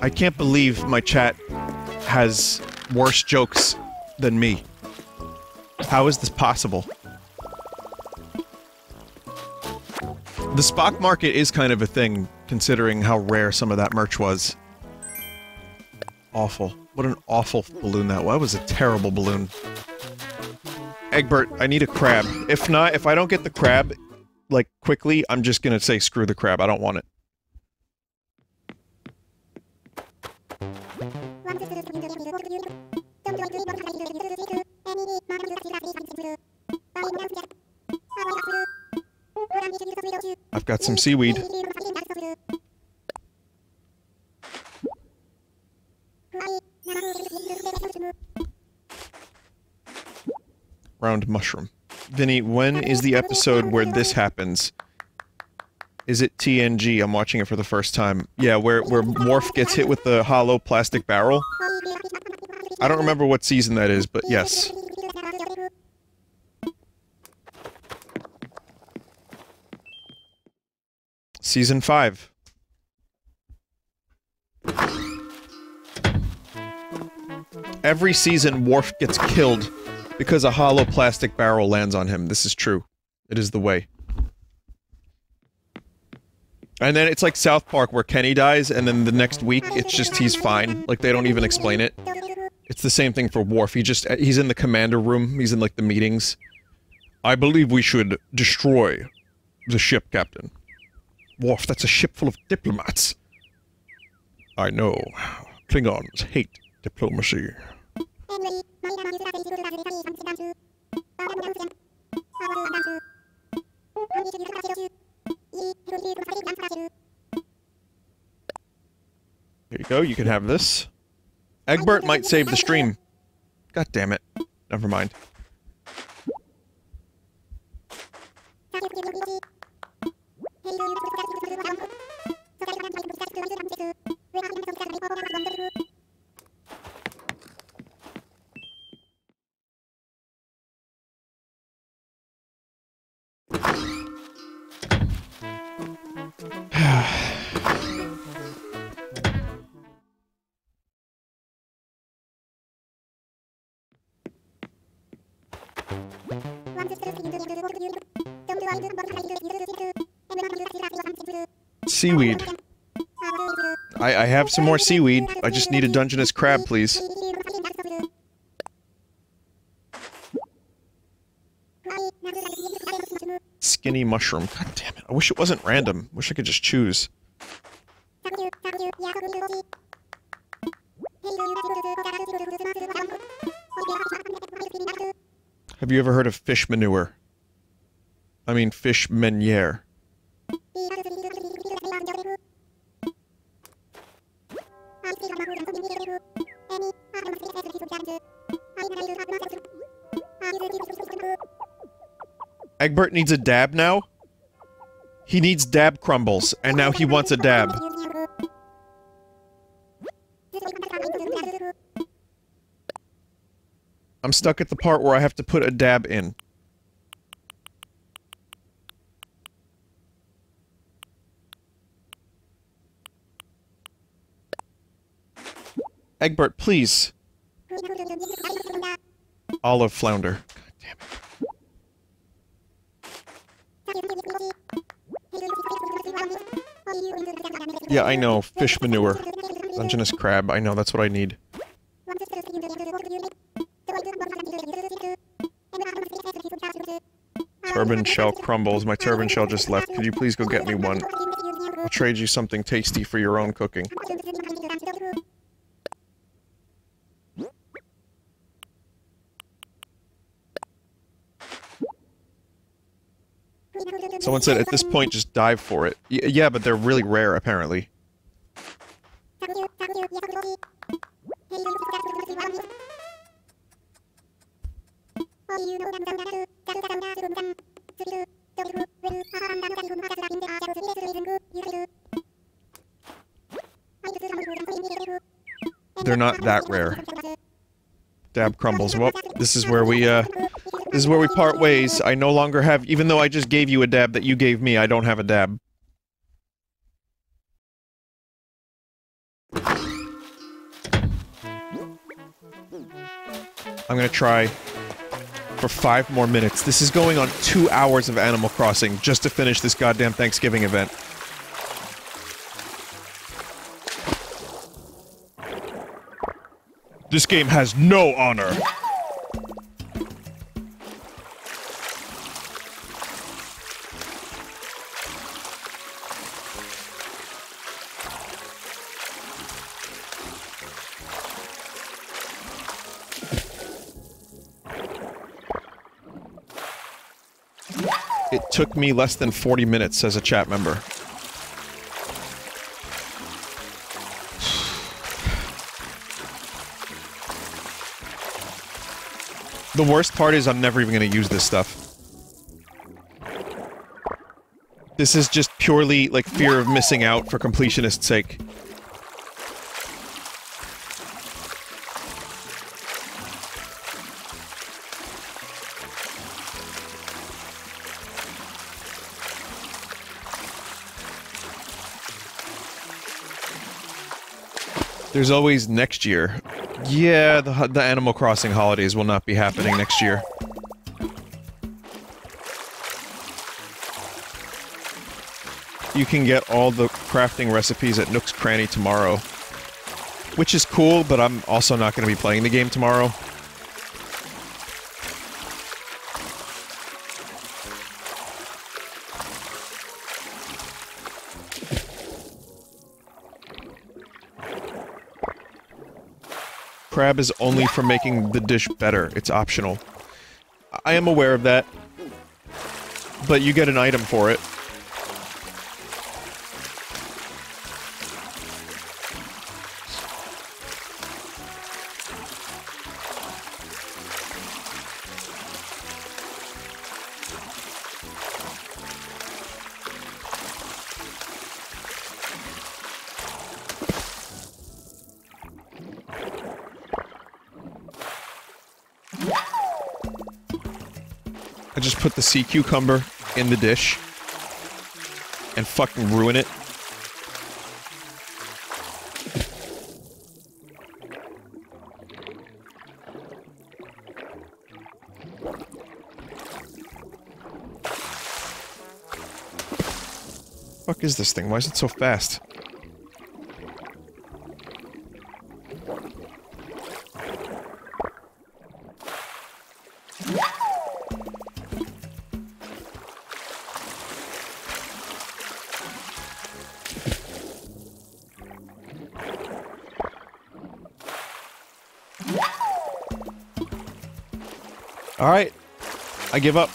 I can't believe my chat has worse jokes than me. How is this possible? The Spock market is kind of a thing, considering how rare some of that merch was. Awful. What an awful balloon that was. That was a terrible balloon. Egbert, I need a crab. If not, if I don't get the crab, like, quickly, I'm just gonna say screw the crab. I don't want it. I've got some seaweed. Round mushroom. Vinny, when is the episode where this happens? Is it TNG? I'm watching it for the first time. Yeah, where Worf gets hit with the hollow plastic barrel. I don't remember what season that is, but yes. Season 5. Every season, Worf gets killed because a hollow plastic barrel lands on him. This is true. It is the way. And then it's like South Park where Kenny dies, and then the next week, it's just he's fine. Like, they don't even explain it. It's the same thing for Worf. He's in the commander room. He's in, like, the meetings. I believe we should destroy the ship, Captain. Worf, that's a ship full of diplomats. I know. Klingons hate diplomacy. There you go, you can have this. Egbert might save the stream. God damn it. Never mind. Seaweed. I have some more seaweed. I just need a Dungeness crab, please. Skinny mushroom. God damn it. I wish it wasn't random. Wish I could just choose. Have you ever heard of fish manure? I mean fish meuniere. Egbert needs a dab now? He needs dab crumbles, and now he wants a dab. I'm stuck at the part where I have to put a dab in. Egbert, please. Olive flounder. God damn it. Yeah, I know. Fish manure. Dungeness crab. I know, that's what I need. Turban shell crumbles. My turban shell just left. Could you please go get me one? I'll trade you something tasty for your own cooking. Someone said at this point just dive for it. Yeah, but they're really rare, apparently. They're not that rare. Dab crumbles. Well, this is where we part ways. I no longer have, even though I just gave you a dab that you gave me, I don't have a dab. I'm gonna try for 5 more minutes. This is going on 2 hours of Animal Crossing just to finish this goddamn Thanksgiving event. This game has no honor. It took me less than 40 minutes as a chat member. The worst part is I'm never even going to use this stuff. This is just purely, like, fear of missing out for completionist's sake. There's always next year. Yeah, the Animal Crossing holidays will not be happening next year. You can get all the crafting recipes at Nook's Cranny tomorrow. Which is cool, but I'm also not going to be playing the game tomorrow. Crab is only for making the dish better. It's optional. I am aware of that. But you get an item for it. I just put the sea cucumber in the dish and fucking ruin it. Fuck is this thing? Why is it so fast? Alright. I give up.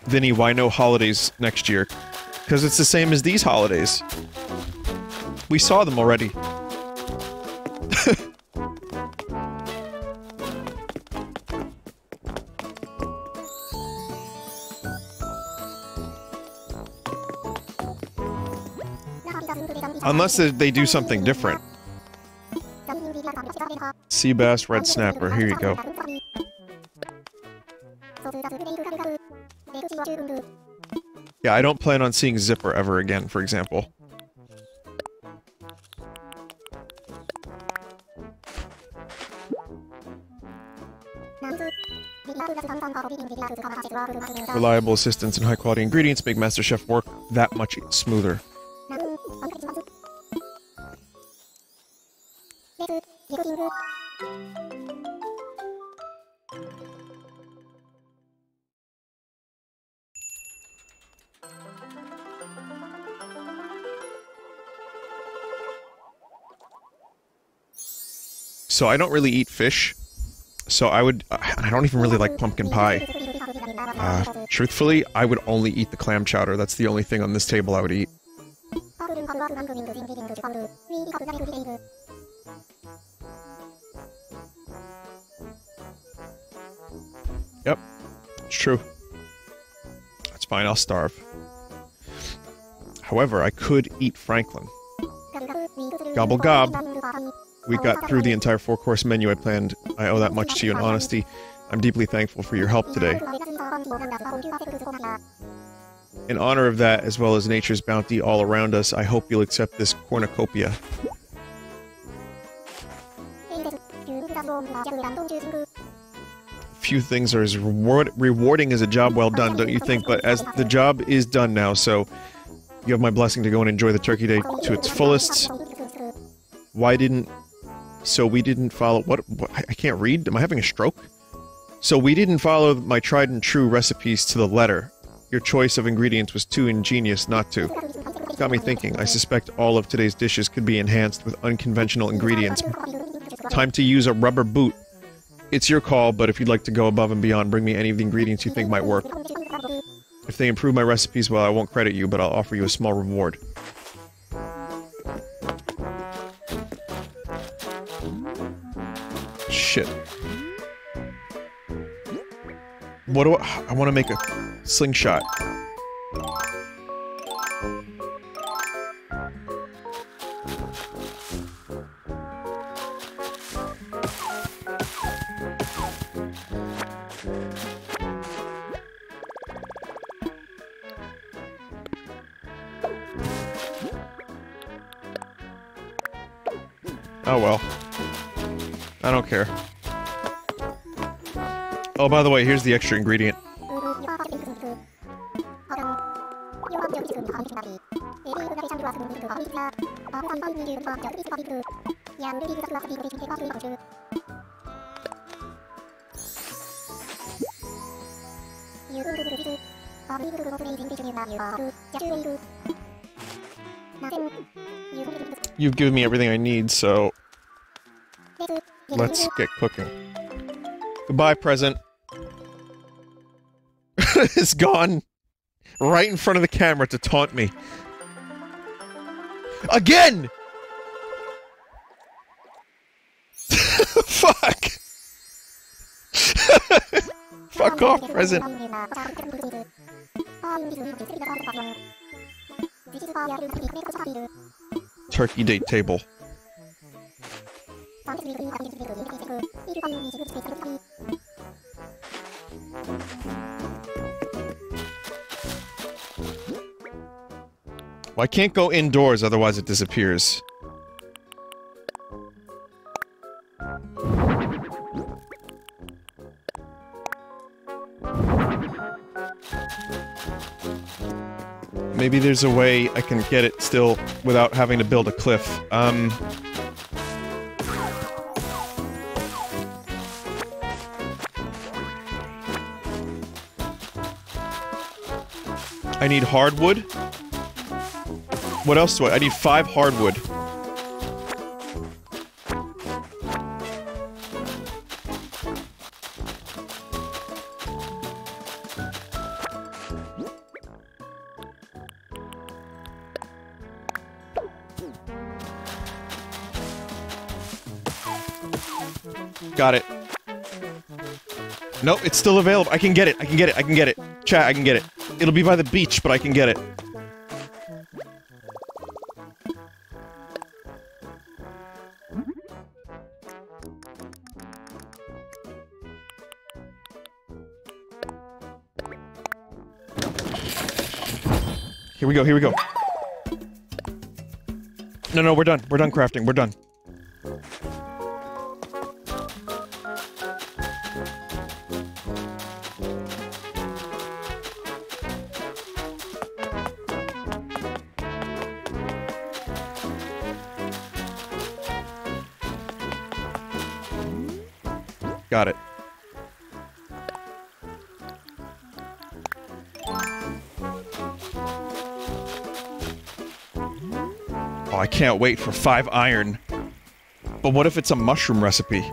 Vinny, why no holidays next year? Because it's the same as these holidays. We saw them already. Unless they do something different. Sea bass, red snapper, here you go. Yeah, I don't plan on seeing Zipper ever again, for example. Reliable assistance and high-quality ingredients make MasterChef work that much smoother. So I don't really eat fish, so I don't even really like pumpkin pie. Truthfully, I would only eat the clam chowder. That's the only thing on this table I would eat. Yep, it's true. That's fine, I'll starve. However, I could eat Franklin. Gobble gob. We got through the entire 4-course menu I planned. I owe that much to you in honesty. I'm deeply thankful for your help today. In honor of that, as well as nature's bounty all around us, I hope you'll accept this cornucopia. Few things are as rewarding as a job well done, don't you think? But as the job is done now, so you have my blessing to go and enjoy the turkey day to its fullest. So we didn't follow... What? I can't read? Am I having a stroke? So we didn't follow my tried and true recipes to the letter. Your choice of ingredients was too ingenious not to. It's got me thinking. I suspect all of today's dishes could be enhanced with unconventional ingredients. Time to use a rubber boot. It's your call, but if you'd like to go above and beyond, bring me any of the ingredients you think might work. If they improve my recipes, well, I won't credit you, but I'll offer you a small reward. Shit. What do I want to make a slingshot. Oh well. I don't care. Oh, by the way, here's the extra ingredient. You've given me everything I need, so let's get cooking. Goodbye, present. It's gone right in front of the camera to taunt me. Again! Fuck! Fuck off, present. Turkey date table. Well, I can't go indoors, otherwise it disappears. Maybe there's a way I can get it still without having to build a cliff. I need hardwood. What else do I need 5 hardwood. Got it. Nope, it's still available. I can get it. I can get it. I can get it. Chat, I can get it. It'll be by the beach, but I can get it. Here we go, here we go. No, no, we're done. We're done crafting. We're done. Got it. Oh, I can't wait for 5 iron. But what if it's a mushroom recipe?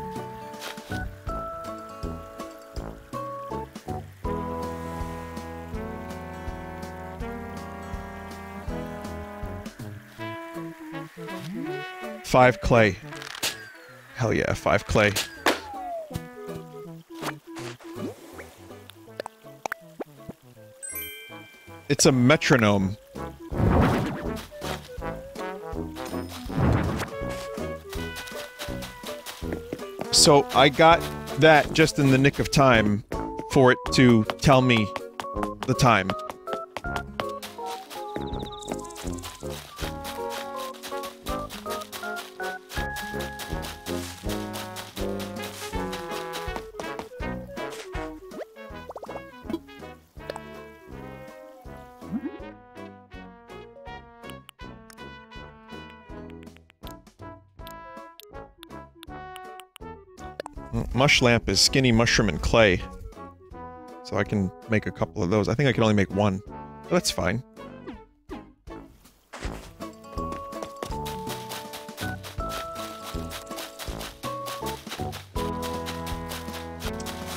Five clay. Hell yeah, 5 clay. It's a metronome. So I got that just in the nick of time for it to tell me the time. Mush lamp is skinny mushroom and clay. So I can make a couple of those. I think I can only make one. But that's fine.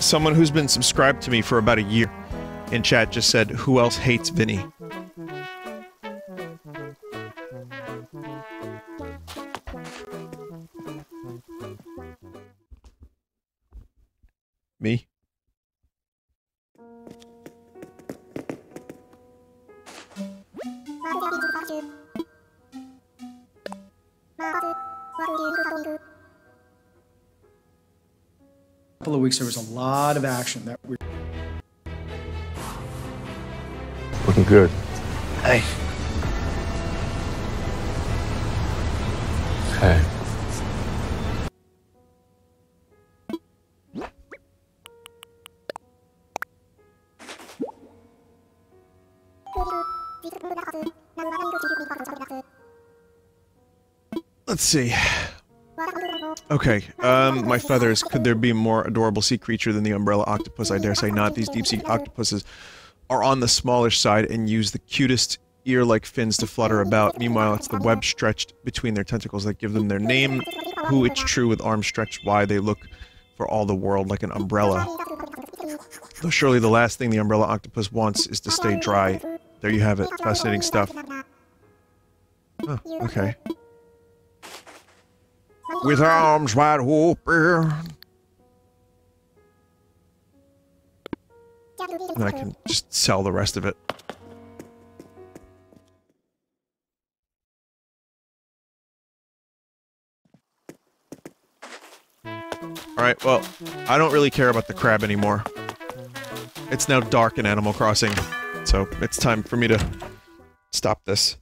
Someone who's been subscribed to me for about a year in chat just said, who else hates Vinny? Me? Couple of weeks there was a lot of action that we Looking good. Hey. Hey. Let's see. Okay, my feathers. Could there be a more adorable sea creature than the umbrella octopus? I dare say not. These deep-sea octopuses are on the smallish side and use the cutest ear-like fins to flutter about. Meanwhile, it's the web stretched between their tentacles that give them their name. Who it's true with arms stretched wide, they look for all the world like an umbrella. Though surely the last thing the umbrella octopus wants is to stay dry. There you have it. Fascinating stuff. Oh, okay. With arms wide open. And I can just sell the rest of it. Alright, well, I don't really care about the crab anymore. It's now dark in Animal Crossing, so it's time for me to stop this.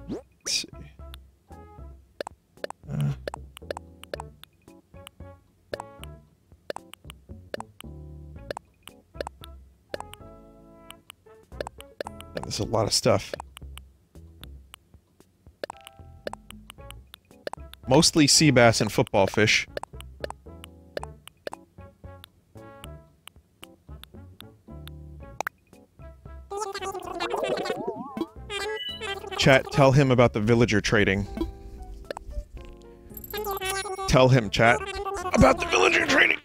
Let's see. There's a lot of stuff. Mostly sea bass and football fish. Chat, tell him about the villager trading. Tell him, chat, about the villager trading!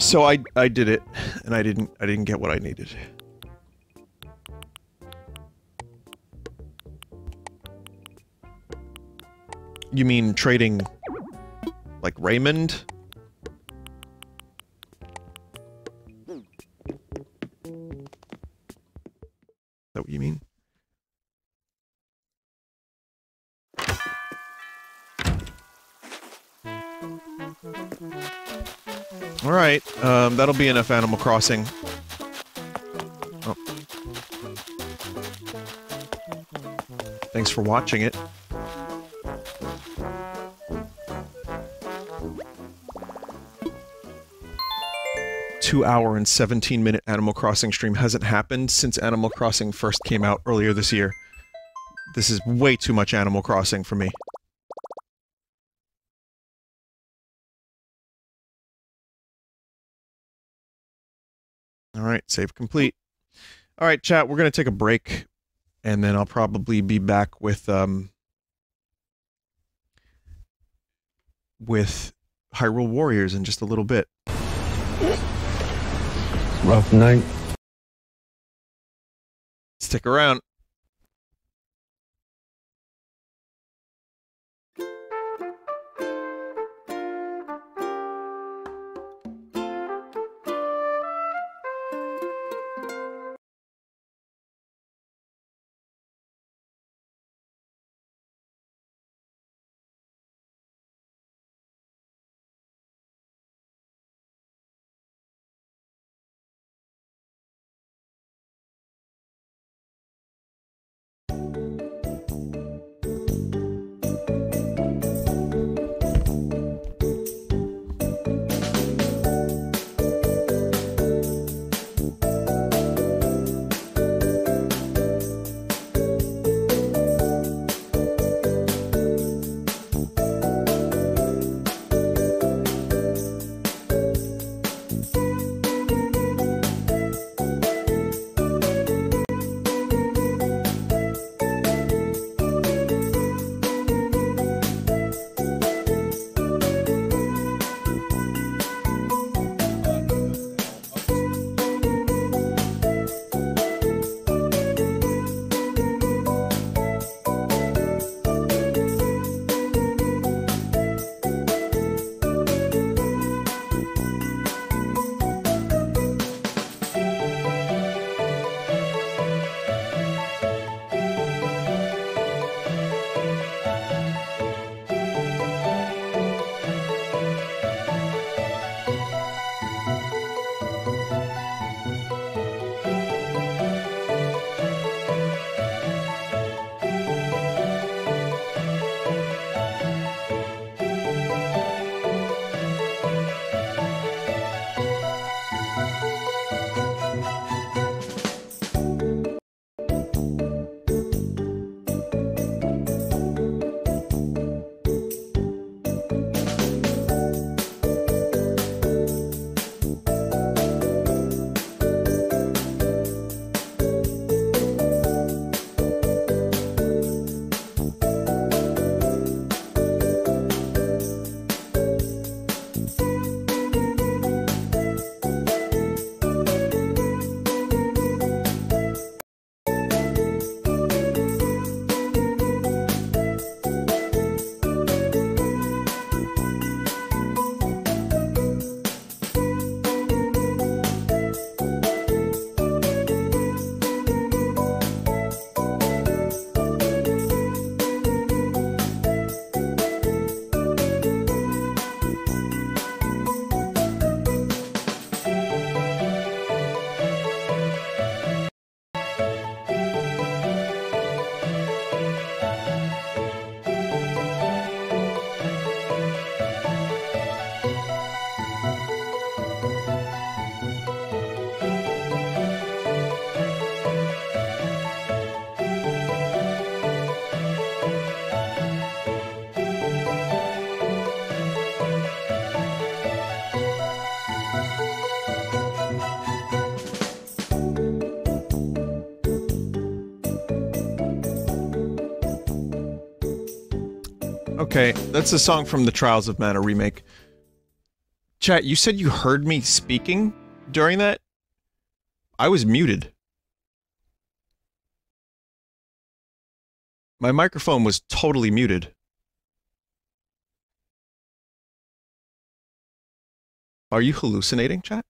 So I did it, and I didn't get what I needed. You mean trading, like Raymond? Is that what you mean? Alright, that'll be enough Animal Crossing. Oh. Thanks for watching it. Two-hour and 17-minute Animal Crossing stream hasn't happened since Animal Crossing first came out earlier this year. This is way too much Animal Crossing for me. Alright, save complete. Alright, chat, we're gonna take a break, and then I'll probably be back with Hyrule Warriors in just a little bit. Rough night. Stick around. Okay, that's a song from the Trials of Mana remake. Chat, you said you heard me speaking during that? I was muted. My microphone was totally muted. Are you hallucinating, chat?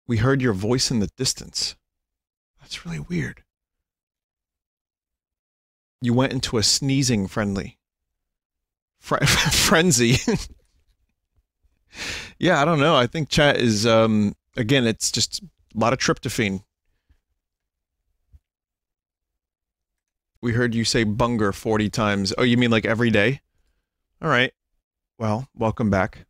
We heard your voice in the distance. That's really weird. You went into a sneezing frenzy. Yeah, I don't know. I think chat is, again, it's just a lot of tryptophan. We heard you say bunger 40 times. Oh, you mean like every day? All right. Well, welcome back.